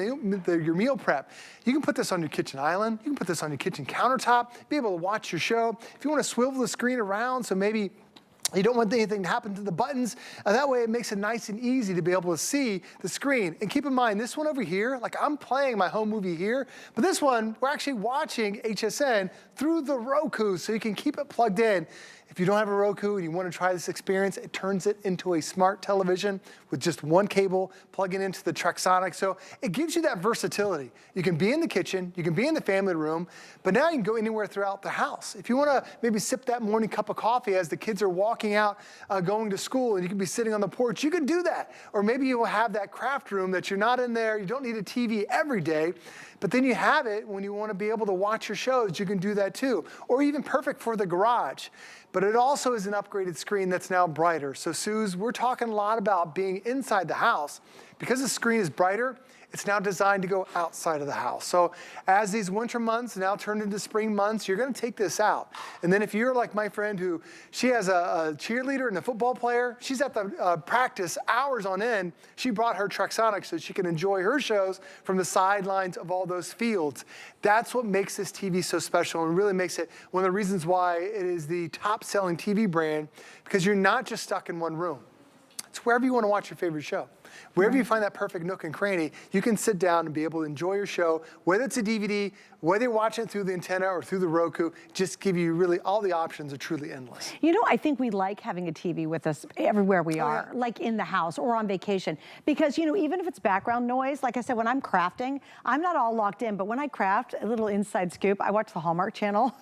your meal prep, you can put this on your kitchen island. You can put this on your kitchen countertop, be able to watch your show. If you want to swivel the screen around, so maybe you don't want anything to happen to the buttons. That way it makes it nice and easy to be able to see the screen. And keep in mind, this one over here, like I'm playing my home movie here, but this one, we're actually watching HSN through the Roku, so you can keep it plugged in. If you don't have a Roku and you want to try this experience, it turns it into a smart television with just one cable, plugging into the Trexonic. So it gives you that versatility. You can be in the kitchen, you can be in the family room, but now you can go anywhere throughout the house. If you want to maybe sip that morning cup of coffee as the kids are walking out, going to school, and you can be sitting on the porch, you can do that. Or maybe you will have that craft room that you're not in there, you don't need a TV every day, but then you have it when you want to be able to watch your shows, you can do that too. Or even perfect for the garage. But it also is an upgraded screen that's now brighter. So Suze, we're talking a lot about being inside the house. Because the screen is brighter, it's now designed to go outside of the house. So as these winter months now turn into spring months, you're gonna take this out. And then if you're like my friend who, she has a cheerleader and a football player, she's at the practice hours on end, she brought her Trexonic so she can enjoy her shows from the sidelines of all those fields. That's what makes this TV so special and really makes it one of the reasons why it is the top selling TV brand, because you're not just stuck in one room. It's wherever you want to watch your favorite show. Wherever you find that perfect nook and cranny, you can sit down and be able to enjoy your show, whether it's a DVD, whether you're watching it through the antenna or through the Roku, just give you really all the options are truly endless. You know, I think we like having a TV with us everywhere we are, like in the house or on vacation, because, you know, even if it's background noise, like I said, when I'm crafting, I'm not all locked in, but when I craft, a little inside scoop, I watch the Hallmark Channel.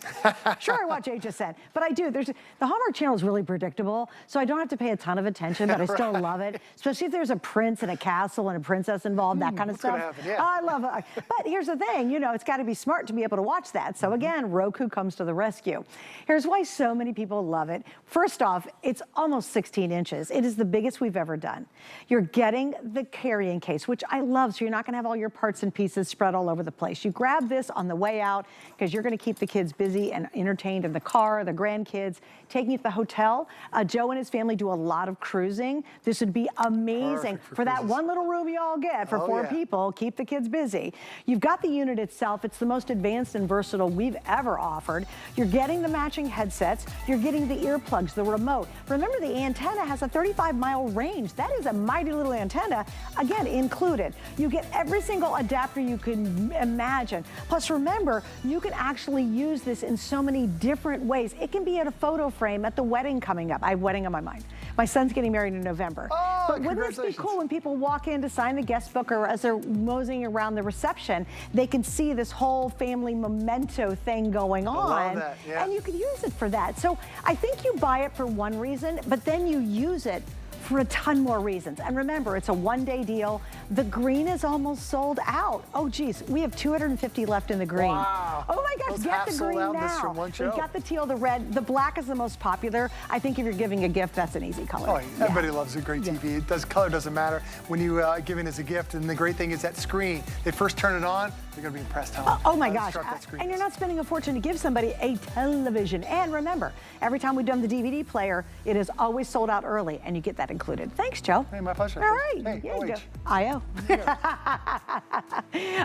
Sure, I watch HSN, but I do. The Hallmark Channel is really predictable, so I don't have to pay a ton of attention, but I still love it, especially if there's a prince and a castle and a princess involved, that kind of stuff. Happen, yeah. I love it. But here's the thing, you know, it's got to be smart to be able to watch that. So again, Roku comes to the rescue. Here's why so many people love it. First off, it's almost 16 inches. It is the biggest we've ever done. You're getting the carrying case, which I love, so you're not going to have all your parts and pieces spread all over the place. You grab this on the way out because you're going to keep the kids busy and entertained in the car, the grandkids, taking you to the hotel. Joe and his family do a lot of cruising. This would be amazing for that one little room you all get for 4 people. Keep the kids busy. You've got the unit itself. It's the most advanced and versatile we've ever offered. You're getting the matching headsets. You're getting the earplugs, the remote. Remember, the antenna has a 35-mile range. That is a mighty little antenna, again, included. You get every single adapter you can imagine. Plus, remember, you can actually use this in so many different ways. It can be at a photo frame at the wedding coming up. I have a wedding on my mind. My son's getting married in November. Oh, but wouldn't this be cool when people walk in to sign the guest book or as they're moseying around the reception, they can see this whole family memento thing going on. I love that, yeah. And you could use it for that. So I think you buy it for one reason, but then you use it for a ton more reasons. And remember, it's a one-day deal. The green is almost sold out. Oh, geez, we have 250 left in the green. Wow. Oh my gosh, get the green now. We've got the teal, the red, the black is the most popular. I think if you're giving a gift, that's an easy color. Oh, everybody loves a great TV. Color doesn't matter when you give it as a gift. And the great thing is that screen. They first turn it on, they're gonna be impressed how oh my gosh. And you're not spending a fortune to give somebody a television. And remember, every time we've done the DVD player, it is always sold out early, and you get that included. Thanks, Joe. Hey, my pleasure. All right. Hey, Yeah, you go. OH. I-O.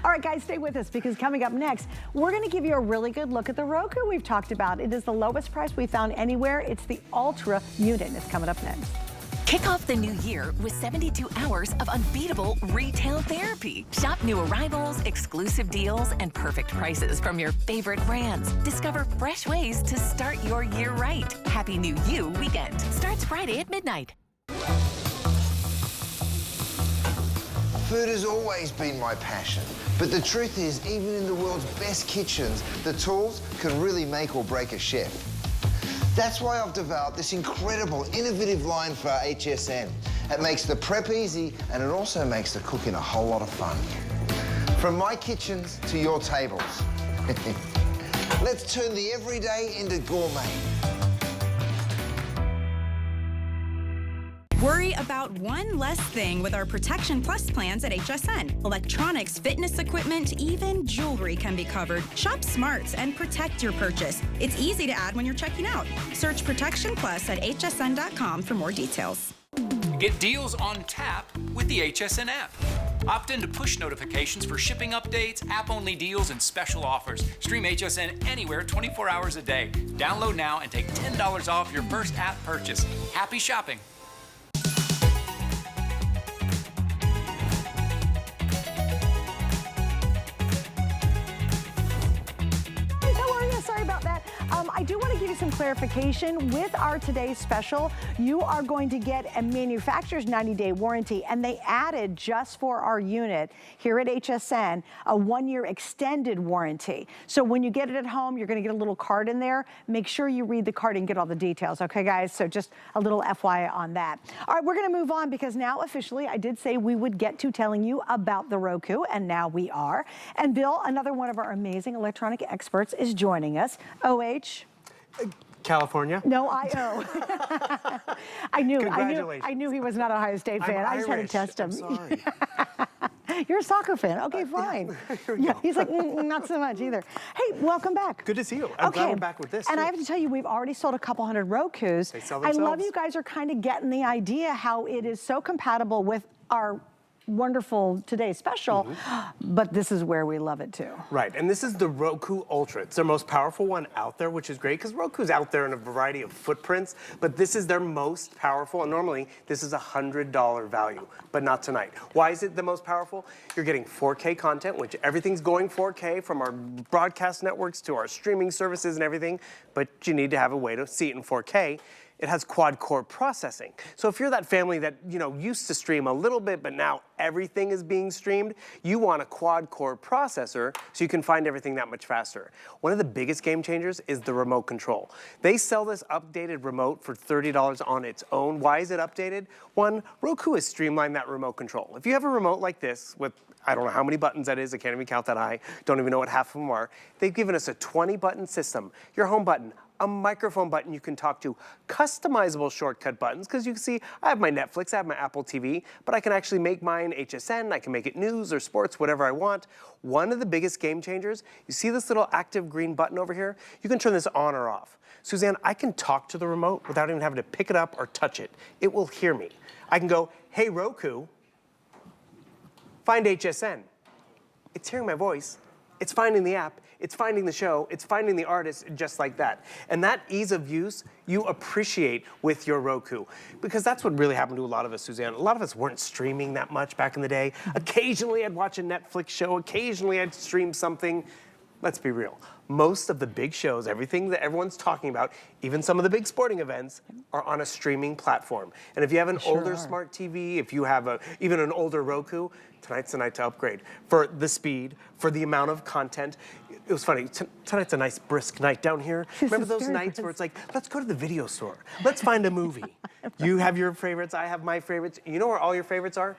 All right, guys, stay with us because coming up next, we're going to give you a really good look at the Roku we've talked about. It is the lowest price we found anywhere. It's the Ultra unit. It's coming up next. Kick off the new year with 72 hours of unbeatable retail therapy. Shop new arrivals, exclusive deals, and perfect prices from your favorite brands. Discover fresh ways to start your year right. Happy New You weekend starts Friday at midnight. Food has always been my passion, but the truth is, even in the world's best kitchens, the tools can really make or break a chef. That's why I've developed this incredible, innovative line for HSN. It makes the prep easy, and it also makes the cooking a whole lot of fun. From my kitchens to your tables. Let's turn the everyday into gourmet. Worry about one less thing with our Protection Plus plans at HSN. Electronics, fitness equipment, even jewelry can be covered. Shop smart and protect your purchase. It's easy to add when you're checking out. Search Protection Plus at hsn.com for more details. Get deals on tap with the HSN app. Opt in to push notifications for shipping updates, app-only deals, and special offers. Stream HSN anywhere 24 hours a day. Download now and take $10 off your first app purchase. Happy shopping. Sorry about that. I do want to give you some clarification. With our today's special, you are going to get a manufacturer's 90-day warranty, and they added just for our unit here at HSN a 1-year extended warranty. So when you get it at home, you're going to get a little card in there. Make sure you read the card and get all the details, okay, guys? So just a little FYI on that. All right, we're going to move on because now officially I did say we would get to telling you about the Roku, and now we are. And Bill, another one of our amazing electronic experts, is joining us. OH. California. No, I-O. I knew he was not an Ohio State fan. I just had to test him. I'm sorry. You're a soccer fan. Okay, fine. Yeah, he's like, not so much either. Hey, welcome back. Good to see you. I'm glad we're back with this. And too. I have to tell you, we've already sold a couple hundred Rokus. They sell I themselves. love you guys are kind of getting the idea how it is so compatible with our wonderful today's special, but this is where we love it too. Right, and this is the Roku Ultra. It's their most powerful one out there, which is great because Roku's out there in a variety of footprints, but this is their most powerful, and normally this is a $100 value, but not tonight. Why is it the most powerful? You're getting 4K content, which everything's going 4K from our broadcast networks to our streaming services and everything, but you need to have a way to see it in 4K. it has quad-core processing. So if you're that family that, used to stream a little bit, but now everything is being streamed, you want a quad-core processor so you can find everything that much faster. One of the biggest game changers is the remote control. They sell this updated remote for $30 on its own. Why is it updated? One, Roku has streamlined that remote control. If you have a remote like this with, I don't know how many buttons that is, I can't even count that high, don't even know what half of them are. They've given us a 20-button system. Your home button, a microphone button you can talk to, customizable shortcut buttons, because you can see I have my Netflix, I have my Apple TV, but I can actually make mine HSN, I can make it news or sports, whatever I want. One of the biggest game changers, you see this little active green button over here? You can turn this on or off. Suzanne, I can talk to the remote without even having to pick it up or touch it. It will hear me. I can go, hey Roku, find HSN. It's hearing my voice. It's finding the app, it's finding the show, it's finding the artist, just like that. And that ease of use, you appreciate with your Roku. Because that's what really happened to a lot of us, Suzanne. A lot of us weren't streaming that much back in the day. Occasionally I'd watch a Netflix show, occasionally I'd stream something. Let's be real. Most of the big shows, everything that everyone's talking about, even some of the big sporting events, are on a streaming platform. And if you have an older smart TV, if you have even an older Roku, tonight's the night to upgrade. For the speed, for the amount of content. It was funny, tonight's a nice brisk night down here. Remember those nights where it's like, let's go to the video store. Let's find a movie. You have your favorites, I have my favorites. You know where all your favorites are?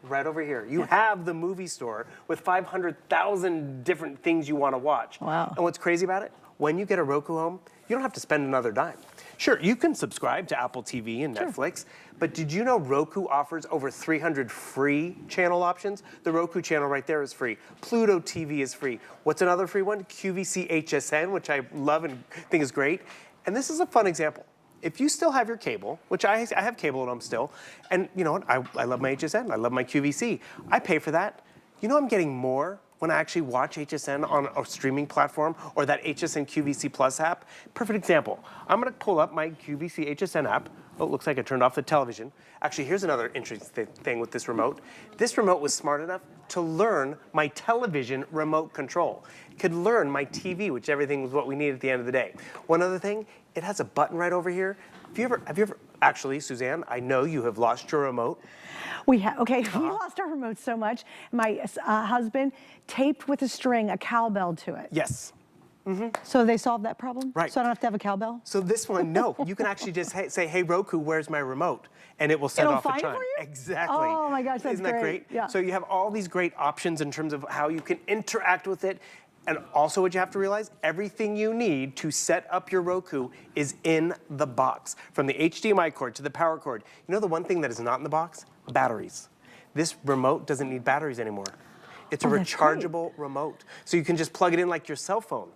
Right over here. You have the movie store with 500,000 different things you want to watch. Wow. And what's crazy about it? When you get a Roku home, you don't have to spend another dime. Sure, you can subscribe to Apple TV and Netflix, but did you know Roku offers over 300 free channel options? The Roku channel right there is free. Pluto TV is free. What's another free one? QVC HSN, which I love and think is great. And this is a fun example. If you still have your cable, which I have cable at home still, and you know what, I love my HSN, I love my QVC, I pay for that. You know I'm getting more when I actually watch HSN on a streaming platform or that HSN QVC Plus app. Perfect example. I'm gonna pull up my QVC HSN app. Oh, it looks like I turned off the television. Actually, here's another interesting thing with this remote. This remote was smart enough to learn my television remote control. It could learn my TV, which everything was what we needed at the end of the day. One other thing, it has a button right over here. Have you ever, actually, Suzanne, I know you have lost your remote. We lost our remote so much. My husband taped with a string a cowbell to it. Yes. So they solved that problem? Right. So I don't have to have a cowbell? So this one, no. You can actually just say, hey, Roku, where's my remote? And it will set off a chime. It'll find it for you? Exactly. Oh my gosh, that's Isn't that great? Yeah. So you have all these great options in terms of how you can interact with it. And also what you have to realize, everything you need to set up your Roku is in the box. From the HDMI cord to the power cord. You know the one thing that is not in the box? Batteries. This remote doesn't need batteries anymore. It's a rechargeable remote. So you can just plug it in like your cell phone.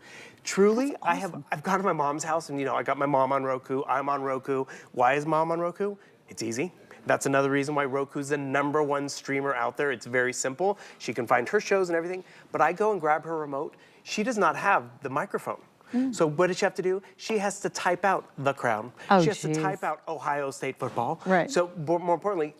Truly, awesome. I've gone to my mom's house and I got my mom on Roku, I'm on Roku. Why is mom on Roku? It's easy. That's another reason why Roku's the #1 streamer out there. It's very simple. She can find her shows and everything, but I go and grab her remote. She does not have the microphone. So what does she have to do? She has to type out The Crown. She has to type out Ohio State football. Right. So more importantly,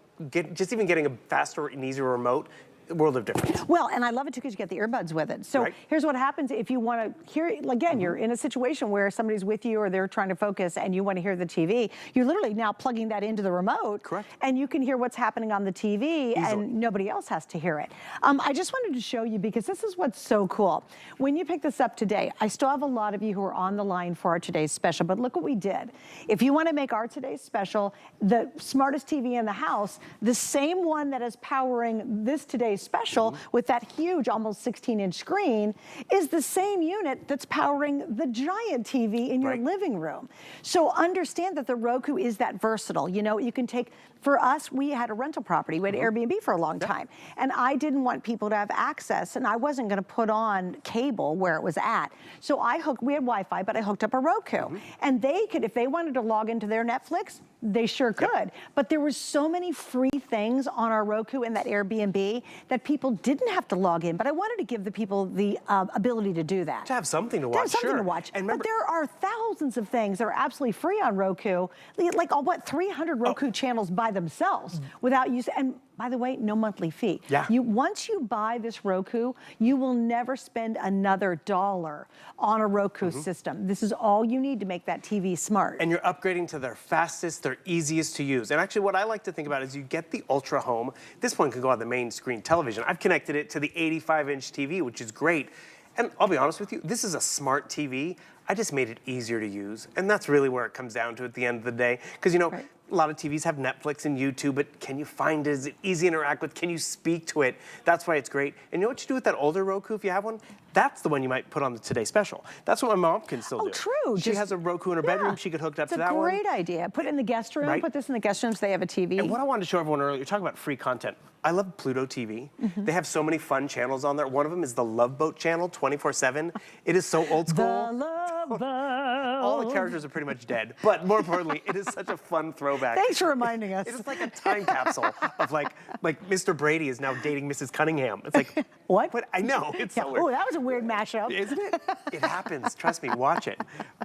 just even getting a faster and easier remote, world of difference. Well, and I love it too because you get the earbuds with it. So here's what happens if you want to hear, again, you're in a situation where somebody's with you or they're trying to focus and you want to hear the TV. You're literally now plugging that into the remote. Correct. And you can hear what's happening on the TV and nobody else has to hear it. I just wanted to show you because this is what's so cool. When you pick this up today, I still have a lot of you who are on the line for our today's special, but look what we did. If you want to make our today's special the smartest TV in the house, the same one that is powering this today's special with that huge, almost 16-inch screen, is the same unit that's powering the giant TV in your living room. So understand that the Roku is that versatile. You know, you can take, for us, we had a rental property. We had Airbnb for a long time. And I didn't want people to have access, and I wasn't going to put on cable where it was at. So we had Wi-Fi, but I hooked up a Roku. And they could, if they wanted to log into their Netflix, they sure could. But there were so many free things on our Roku and that Airbnb that people didn't have to log in. But I wanted to give the people the ability to do that. To have something to watch, to have something to watch. And remember, but there are thousands of things that are absolutely free on Roku, like 300 Roku channels by themselves without use. And by the way, no monthly fee. Yeah. Once you buy this Roku, you will never spend another dollar on a Roku system. This is all you need to make that TV smart. And you're upgrading to their fastest, their easiest to use. And actually what I like to think about is you get the Ultra Home. This one can go on the main screen television. I've connected it to the 85-inch TV, which is great. And I'll be honest with you, this is a smart TV. I just made it easier to use. And that's really where it comes down to at the end of the day. Because, you know, a lot of TVs have Netflix and YouTube, but can you find it? Is it easy to interact with? Can you speak to it? That's why it's great. And you know what you do with that older Roku if you have one? That's the one you might put on the Today Special. That's what my mom can still do. Oh, true. She has a Roku in her bedroom. She could hook it up to that one. It's a great idea. Put it in the guest room. Right. Put this in the guest room so they have a TV. And what I wanted to show everyone earlier, you're talking about free content. I love Pluto TV. They have so many fun channels on there. One of them is the Love Boat channel, 24/7. It is so old school. The Love Boat. All the characters are pretty much dead, but more importantly, it is such a fun throwback. Thanks for reminding us. It is like a time capsule of like Mr. Brady is now dating Mrs. Cunningham. It's like, what? But I know, it's so weird. Oh, that was a weird mashup. Isn't it? It happens, trust me, watch it.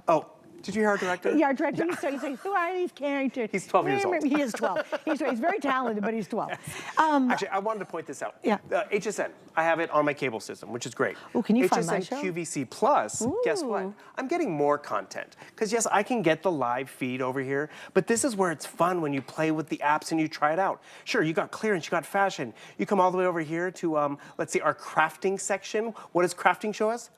Oh, did you hear our director? Yeah, our director, he's saying, who are these characters? He's 12 years old. He is 12. He's very talented, but he's 12. Actually, I wanted to point this out. Yeah. HSN, I have it on my cable system, which is great. Oh, can you find my show? HSN QVC Plus, guess what? I'm getting more content. Because yes, I can get the live feed over here, but this is where it's fun when you play with the apps and you try it out. Sure, you got clearance, you got fashion. You come all the way over here to, let's see, our crafting section. What does crafting show us?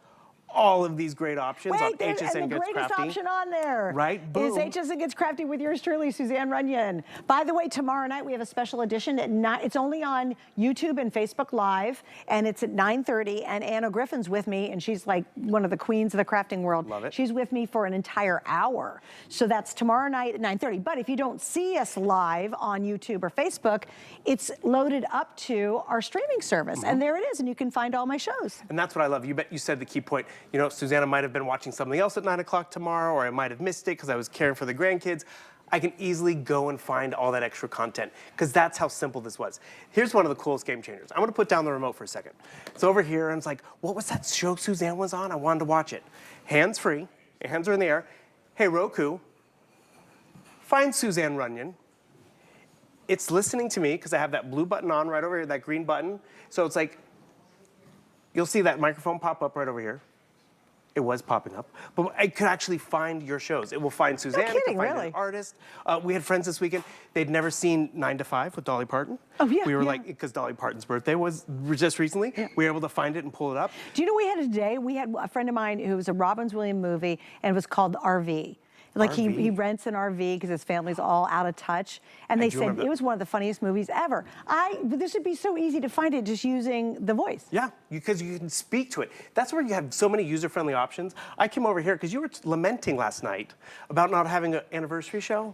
All of these great options on HSN Gets Crafty. And the greatest option on there right? Boom. is HSN Gets Crafty with yours truly, Suzanne Runyon. By the way, tomorrow night we have a special edition at 9. It's only on YouTube and Facebook Live, and it's at 9:30. And Anna Griffin's with me, and she's like one of the queens of the crafting world. Love it. She's with me for an entire hour. So that's tomorrow night at 9:30. But if you don't see us live on YouTube or Facebook, it's loaded up to our streaming service, and there it is, and you can find all my shows. And that's what I love. You said the key point. You know, Susanna might have been watching something else at 9 o'clock tomorrow, or I might have missed it because I was caring for the grandkids. I can easily go and find all that extra content because that's how simple this was. Here's one of the coolest game changers. I'm gonna put down the remote for a second. It's over here, and it's like, what was that show Suzanne was on? I wanted to watch it. Hands free, hands are in the air. Hey, Roku, find Suzanne Runyon. It's listening to me because I have that blue button on right over here, that green button. So it's like, you'll see that microphone pop up right over here. It was popping up, but I could actually find your shows. It will find Suzanne, No kidding, it can find really? an artist. We had friends this weekend. They'd never seen 9 to 5 with Dolly Parton. Oh, yeah, We were yeah. like, because Dolly Parton's birthday was just recently, we were able to find it and pull it up. Do you know we had it today? We had a friend of mine who was a Robbins Williams movie, and it was called RV. Like RV? he rents an RV because his family's all out of touch. And they do said remember that. it was one of the funniest movies ever. This would be so easy to find it just using the voice. Yeah, because you can speak to it. That's where you have so many user-friendly options. I came over here because you were lamenting last night about not having an anniversary show.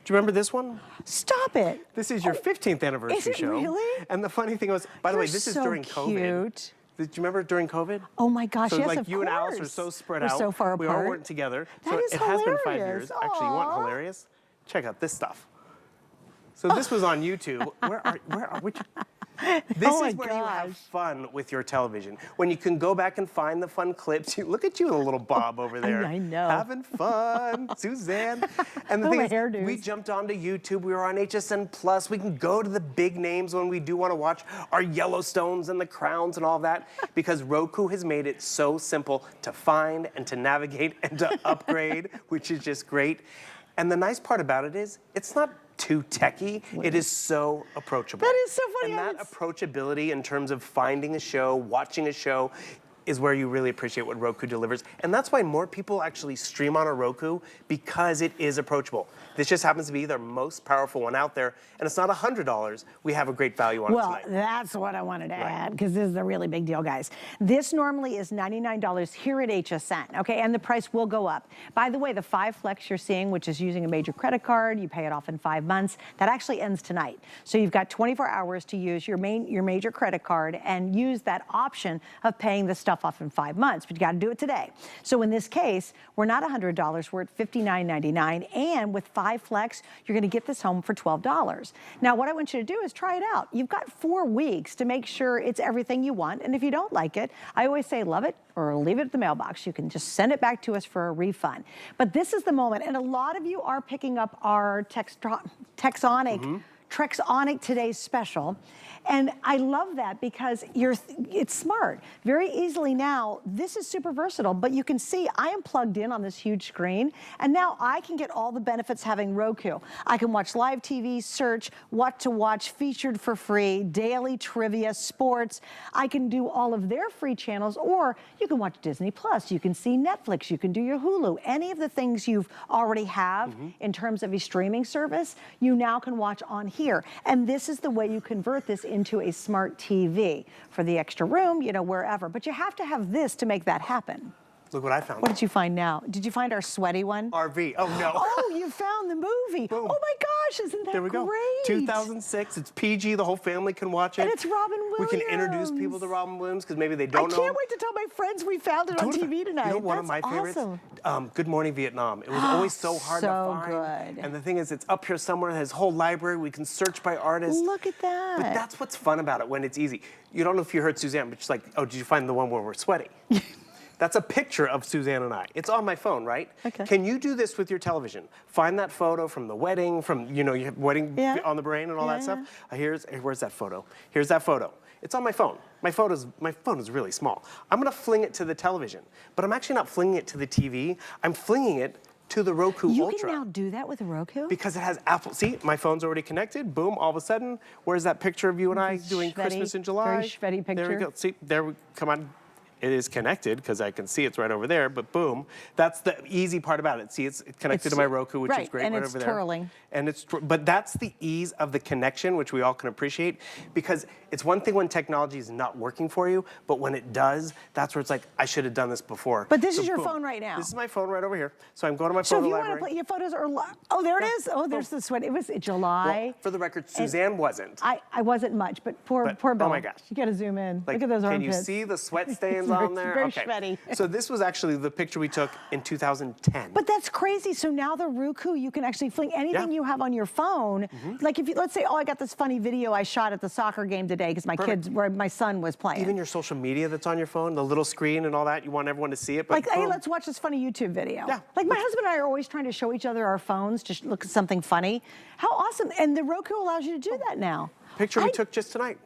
Do you remember this one? Stop it. This is your 15th anniversary is it show. really? And the funny thing was, by the way, You're this is so during COVID. cute. Did you remember during COVID? Oh my gosh, so yes, like of you and Alice are course. so spread We're out. so far We all apart. weren't together. That so is it has been 5 hilarious. years. Actually, you want Aw. hilarious? Check out this stuff. So this was on YouTube. Which? This Oh my is where you have gosh. fun with your television. When you can go back and find the fun clips. Look at you and a little Bob over there. I know. Having fun, Suzanne. And the Oh, thing my is, hairdos. we jumped onto YouTube. We were on HSN Plus. We can go to the big names when we do want to watch our Yellowstones and the Crowns and all that because Roku has made it so simple to find and to navigate and to upgrade, which is just great. And the nice part about it is it's not too techy. It is so approachable. That is so funny. And that approachability in terms of finding a show, watching a show, is where you really appreciate what Roku delivers. And that's why more people actually stream on a Roku because it is approachable. This just happens to be their most powerful one out there, and it's not $100. We have a great value on it Well, tonight. that's what I wanted to add because this is a really big deal, guys. This normally is $99 here at HSN, okay? And the price will go up. By the way, the 5 Flex you're seeing, which is using a major credit card, you pay it off in 5 months, that actually ends tonight. So you've got 24 hours to use your major credit card and use that option of paying the stuff off in 5 months, but you got to do it today. So in this case, we're not $100, we're at $59.99, and with 5 Flex, you're going to get this home for $12. Now, what I want you to do is try it out. You've got 4 weeks to make sure it's everything you want, and if you don't like it, I always say love it or leave it at the mailbox. You can just send it back to us for a refund. But this is the moment, and a lot of you are picking up our Texonic Trexonic Today's Special. And I love that because it's smart. Very easily now, this is super versatile, but you can see I am plugged in on this huge screen, and now I can get all the benefits having Roku. I can watch live TV, search, what to watch, featured for free, daily trivia, sports. I can do all of their free channels, or you can watch Disney Plus, you can see Netflix, you can do your Hulu, any of the things you've already have in terms of a streaming service, you now can watch on here. And this is the way you convert this into a smart TV for the extra room, you know, wherever. But you have to have this to make that happen. Look what I found. What did you find now? Did you find our sweaty one? RV. Oh, no. Oh, you found the movie. Boom. Oh, my gosh, isn't that There we great? go. 2006. It's PG. The whole family can watch it. And it's Robin Williams. We can introduce people to Robin Williams because maybe they don't know. I can't wait to tell my friends we found it on TV tonight. You know, one of my favorites? Good Morning Vietnam. It was always so hard to find. So good. And the thing is, it's up here somewhere. It has a whole library. We can search by artist. Look at that. But that's what's fun about it when it's easy. You don't know if you heard Suzanne, but she's like, oh, did you find the one where we're sweaty? That's a picture of Suzanne and I. It's on my phone, right? Okay. Can you do this with your television? Find that photo from the wedding, from, you know, you have wedding on the brain and all that stuff. Where's that photo? Here's that photo. It's on my phone. My phone is really small. I'm gonna fling it to the television, but I'm actually not flinging it to the TV. I'm flinging it to the Roku Ultra. You can now do that with a Roku? Because it has Apple. See, my phone's already connected. Boom, all of a sudden, where's that picture of you and I doing Christmas in July? Very Shveddy picture. There we go. See, come on. It is connected because I can see it's right over there, but boom. That's the easy part about it. See, it's connected to my Roku, which is great, and right it's over there. twirling. And but that's the ease of the connection, which we all can appreciate, because it's one thing when technology is not working for you, but when it does, that's where it's like, I should have done this before. But this is your boom. phone right now. This is my phone right over here. So I'm going to my So photo if you library. want to put your photos, oh, there it is. Oh, there's the sweat. It was July. Well, for the record, Suzanne wasn't. I wasn't much, but poor Bill. Oh my gosh. You got to zoom in. Like, Look at those armpits. Can you see the sweat stains on there? Very Okay. Shveddy. So this was actually the picture we took in 2010. But that's crazy. So now the Roku, you can actually fling anything you have on your phone. Like if you, let's say, oh, I got this funny video I shot at the soccer game today because my son was playing. Even your social media that's on your phone, the little screen and all that, you want everyone to see it. But like, hey, let's watch this funny YouTube video. Yeah. Like my husband and I are always trying to show each other our phones to look at something funny. How awesome. And the Roku allows you to do that now. Picture we took just tonight.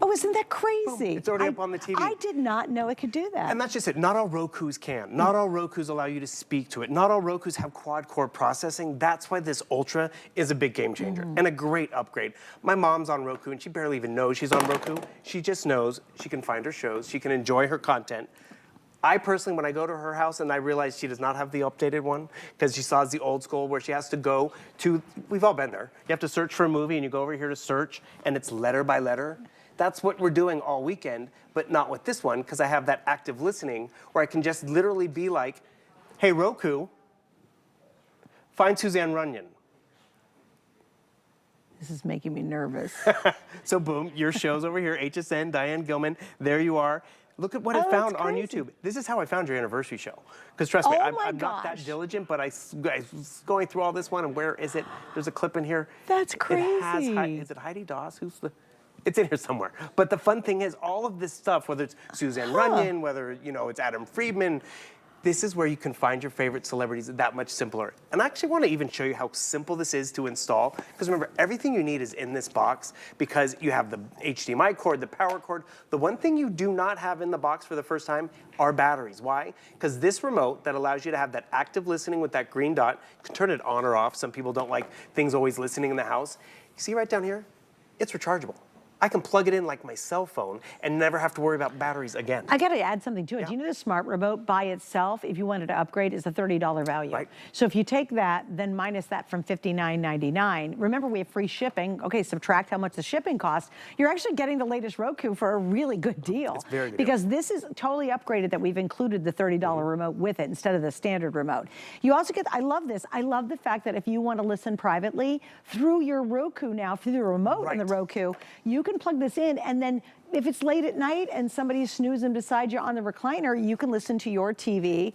Oh, isn't that crazy? It's already up on the TV. I did not know it could do that. And that's just it. Not all Rokus can. Not all Rokus allow you to speak to it. Not all Rokus have quad-core processing. That's why this Ultra is a big game changer and a great upgrade. My mom's on Roku, and she barely even knows she's on Roku. She just knows she can find her shows. She can enjoy her content. I personally, when I go to her house and I realize she does not have the updated one, because she saw the old school where she has to go to, we've all been there. You have to search for a movie and you go over here to search and it's letter by letter. That's what we're doing all weekend, but not with this one, because I have that active listening where I can just literally be like, hey, Roku, find Suzanne Runyon. This is making me nervous. So boom, your show's over here, HSN, Diane Gilman, there you are. Look at what I found on YouTube. This is how I found your anniversary show. Because trust me, I'm not that diligent, but I was going through all this one, and where is it? There's a clip in here. That's crazy. It has, is it Heidi Doss? Who's the... It's in here somewhere. But the fun thing is, all of this stuff, whether it's Suzanne Runyon, whether it's Adam Friedman, this is where you can find your favorite celebrities that much simpler. And I actually want to even show you how simple this is to install. Because remember, everything you need is in this box, because you have the HDMI cord, the power cord. The one thing you do not have in the box for the first time are batteries. Why? Because this remote that allows you to have that active listening with that green dot, you can turn it on or off. Some people don't like things always listening in the house. You see right down here? It's rechargeable. I can plug it in like my cell phone and never have to worry about batteries again. I got to add something to it. Do you know the smart remote by itself, if you wanted to upgrade, is a $30 value? Right. So if you take that, then minus that from $59.99, remember we have free shipping. Okay, subtract how much the shipping costs. You're actually getting the latest Roku for a really good deal. It's very good. Because this is totally upgraded that we've included the $30 remote with it instead of the standard remote. You also get, I love this. I love the fact that if you want to listen privately through your Roku now, through the remote on the Roku, you can plug this in and then if it's late at night and somebody's snoozing beside you on the recliner, you can listen to your TV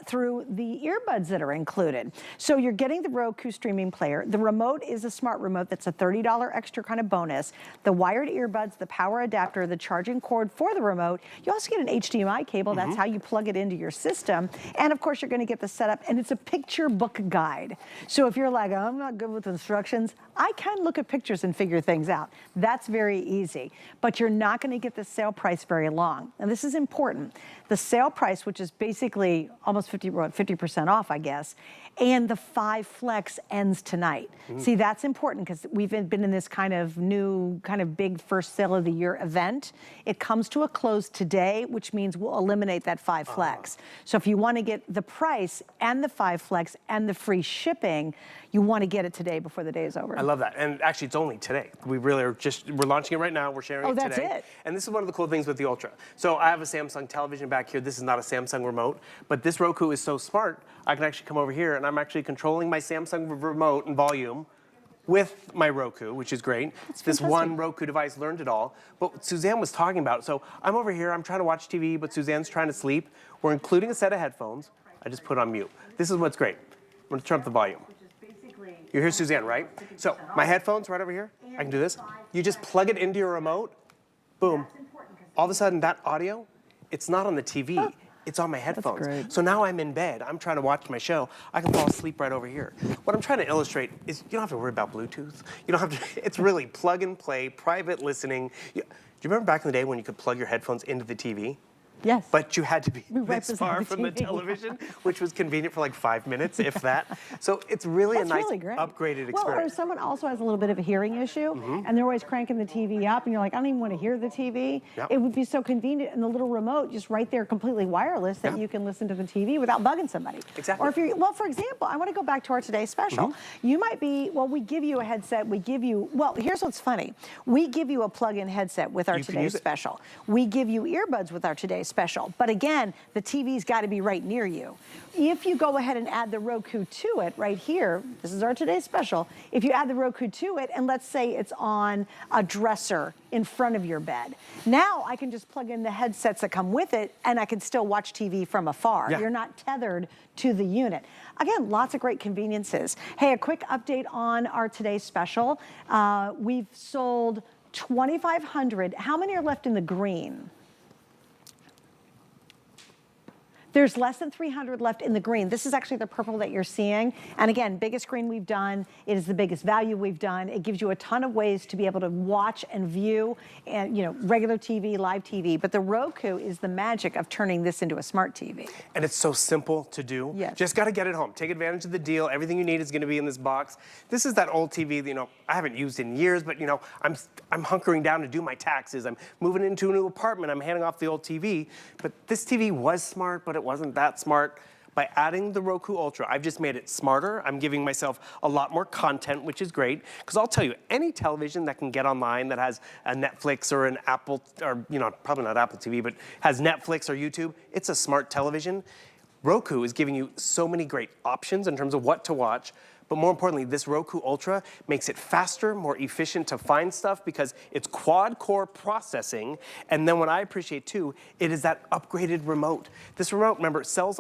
through the earbuds that are included. So you're getting the Roku streaming player. The remote is a smart remote that's a $30 extra kind of bonus. The wired earbuds, the power adapter, the charging cord for the remote. You also get an HDMI cable. That's how you plug it into your system. And of course, you're going to get the setup, and it's a picture book guide. So if you're like, I'm not good with instructions, I can look at pictures and figure things out. That's very easy. But you're not going to get the sale price very long. And this is important. The sale price, which is basically almost 50% off, I guess, and the 5 Flex ends tonight. See, that's important because we've been in this kind of new, kind of big first sale of the year event. It comes to a close today, which means we'll eliminate that 5 Flex. So if you want to get the price and the 5 Flex and the free shipping, you want to get it today before the day is over. I love that. And actually, it's only today. We really are we're launching it right now. We're sharing it today. Oh, that's it. And this is one of the cool things with the Ultra. So I have a Samsung television back here. This is not a Samsung remote, but this Roku is so smart, I can actually come over here and I'm actually controlling my Samsung remote and volume with my Roku, which is great. This one Roku device learned it all. But what Suzanne was talking about, so I'm over here, I'm trying to watch TV, but Suzanne's trying to sleep. We're including a set of headphones. I just put on mute. This is what's great. I'm gonna turn up the volume. You hear Suzanne, right? So my headphones right over here, I can do this. You just plug it into your remote, boom. All of a sudden that audio, it's not on the TV, it's on my headphones. So now I'm in bed, I'm trying to watch my show, I can fall asleep right over here. What I'm trying to illustrate is you don't have to worry about Bluetooth. You don't have to, it's really plug and play, private listening. Do you remember back in the day when you could plug your headphones into the TV? Yes. But you had to be this far from the television, which was convenient for like 5 minutes, if that. So it's really a nice upgraded experience. Well, or someone also has a little bit of a hearing issue, and they're always cranking the TV up, and you're like, I don't even want to hear the TV. It would be so convenient, and the little remote just right there, completely wireless, that you can listen to the TV without bugging somebody. Exactly. Or if you're, well, for example, I want to go back to our Today Special. You might be, well, we give you a headset, we give you, well, here's what's funny. We give you a plug-in headset with our Today Special. We give you earbuds with our Today Special. But again, the TV's got to be right near you. If you go ahead and add the Roku to it right here, this is our Today Special, if you add the Roku to it, and let's say it's on a dresser in front of your bed, now I can just plug in the headsets that come with it, and I can still watch TV from afar. You're not tethered to the unit. Again, lots of great conveniences. Hey, a quick update on our Today Special. We've sold 2,500. How many are left in the green? There's less than 300 left in the green. This is actually the purple that you're seeing. And again, biggest screen we've done. It is the biggest value we've done. It gives you a ton of ways to be able to watch and view, and regular TV, live TV. But the Roku is the magic of turning this into a smart TV. And it's so simple to do. Just got to get it home. Take advantage of the deal. Everything you need is going to be in this box. This is that old TV that, I haven't used in years, but I'm hunkering down to do my taxes. I'm moving into a new apartment. I'm handing off the old TV. But this TV was smart, but it wasn't that smart. By adding the Roku Ultra, I've just made it smarter. I'm giving myself a lot more content, which is great. Because I'll tell you, any television that can get online that has a Netflix or an Apple, or probably not Apple TV, but has Netflix or YouTube, it's a smart television. Roku is giving you so many great options in terms of what to watch. But more importantly, this Roku Ultra makes it faster, more efficient to find stuff because it's quad-core processing. And then what I appreciate too, it is that upgraded remote. This remote, remember, sells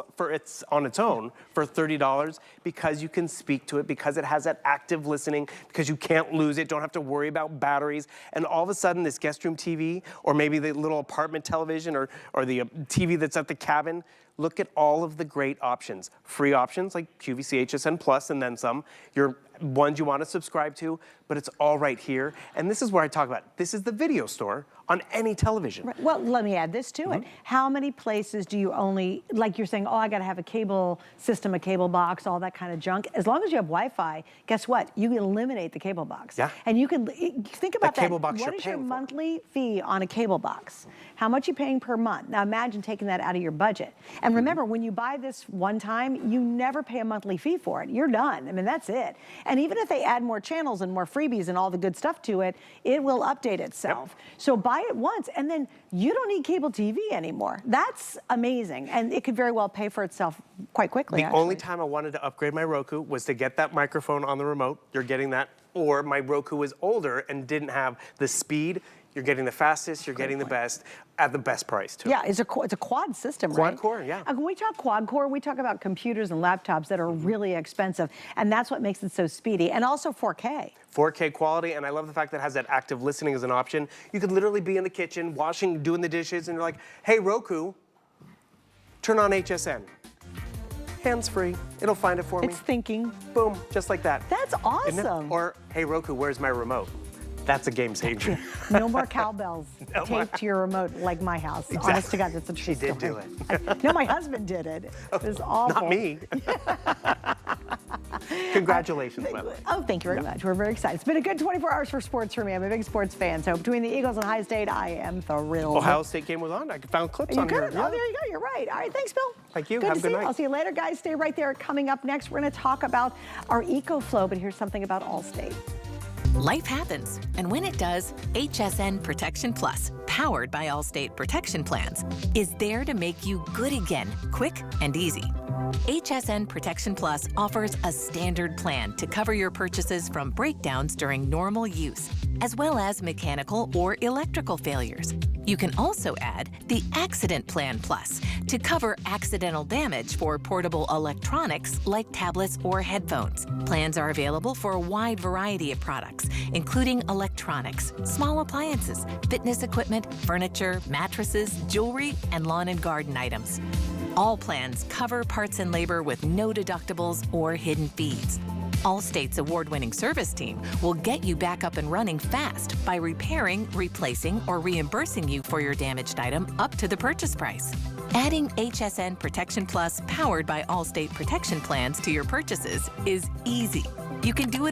on its own for $30 because you can speak to it, because it has that active listening, because you can't lose it, don't have to worry about batteries. And all of a sudden, this guest room TV, or maybe the little apartment television, or the TV that's at the cabin, look at all of the great options. Free options like QVC, HSN Plus, and then some. Your ones you want to subscribe to, but it's all right here. And this is where I talk about, this is the video store on any television. Right. Well, let me add this to it. How many places do you only, like you're saying, oh, I got to have a cable system, a cable box, all that kind of junk. As long as you have Wi-Fi, guess what? You can eliminate the cable box. And you can, think about that. Cable box what is your monthly fee on a cable box? How much are you paying per month? Now imagine taking that out of your budget. And remember, when you buy this one time, you never pay a monthly fee for it. You're done. I mean, that's it. And even if they add more channels and more freebies and all the good stuff to it, it will update itself. So buy it once, and then you don't need cable TV anymore. That's amazing. And it could very well pay for itself quite quickly. The only time I wanted to upgrade my Roku was to get that microphone on the remote. You're getting that. Or my Roku was older and didn't have the speed. You're getting the fastest, you're getting the best, at the best price too. Yeah, it's a quad system, right? Quad core, yeah. And when we talk quad core, we talk about computers and laptops that are really expensive, and that's what makes it so speedy, and also 4K. 4K quality, and I love the fact that it has that active listening as an option. You could literally be in the kitchen, washing, doing the dishes, and you're like, hey, Roku, turn on HSN. Hands-free, it'll find it for me. It's thinking. Boom, just like that. That's Isn't it? awesome. Or, hey, Roku, where's my remote? That's a game changer. No more cowbells taped to your remote like my house. Exactly. Honest to God, that's a true story. She did do it. No, my husband did it. It was awful. Not me. Congratulations, by the way. Oh, thank you very much. We're very excited. It's been a good 24 hours for sports for me. I'm a big sports fan. So between the Eagles and High State, I am thrilled. Ohio State game was on. I found clips on here. Oh, there you go. You're right. All right. Thanks, Bill. Thank you. Good Have to a good see night. I'll see you later, guys. Stay right there. Coming up next, we're going to talk about our EcoFlow, but here's something about Allstate. Life happens, and when it does, HSN Protection Plus, powered by Allstate Protection Plans, is there to make you good again, quick and easy. HSN Protection Plus offers a standard plan to cover your purchases from breakdowns during normal use, as well as mechanical or electrical failures. You can also add the Accident Plan Plus to cover accidental damage for portable electronics like tablets or headphones. Plans are available for a wide variety of products, including electronics, small appliances, fitness equipment, furniture, mattresses, jewelry, and lawn and garden items. All plans cover parts and labor with no deductibles or hidden fees. Allstate's award-winning service team will get you back up and running fast by repairing, replacing, or reimbursing you for your damaged item up to the purchase price. Adding HSN Protection Plus powered by Allstate Protection Plans to your purchases is easy. You can do it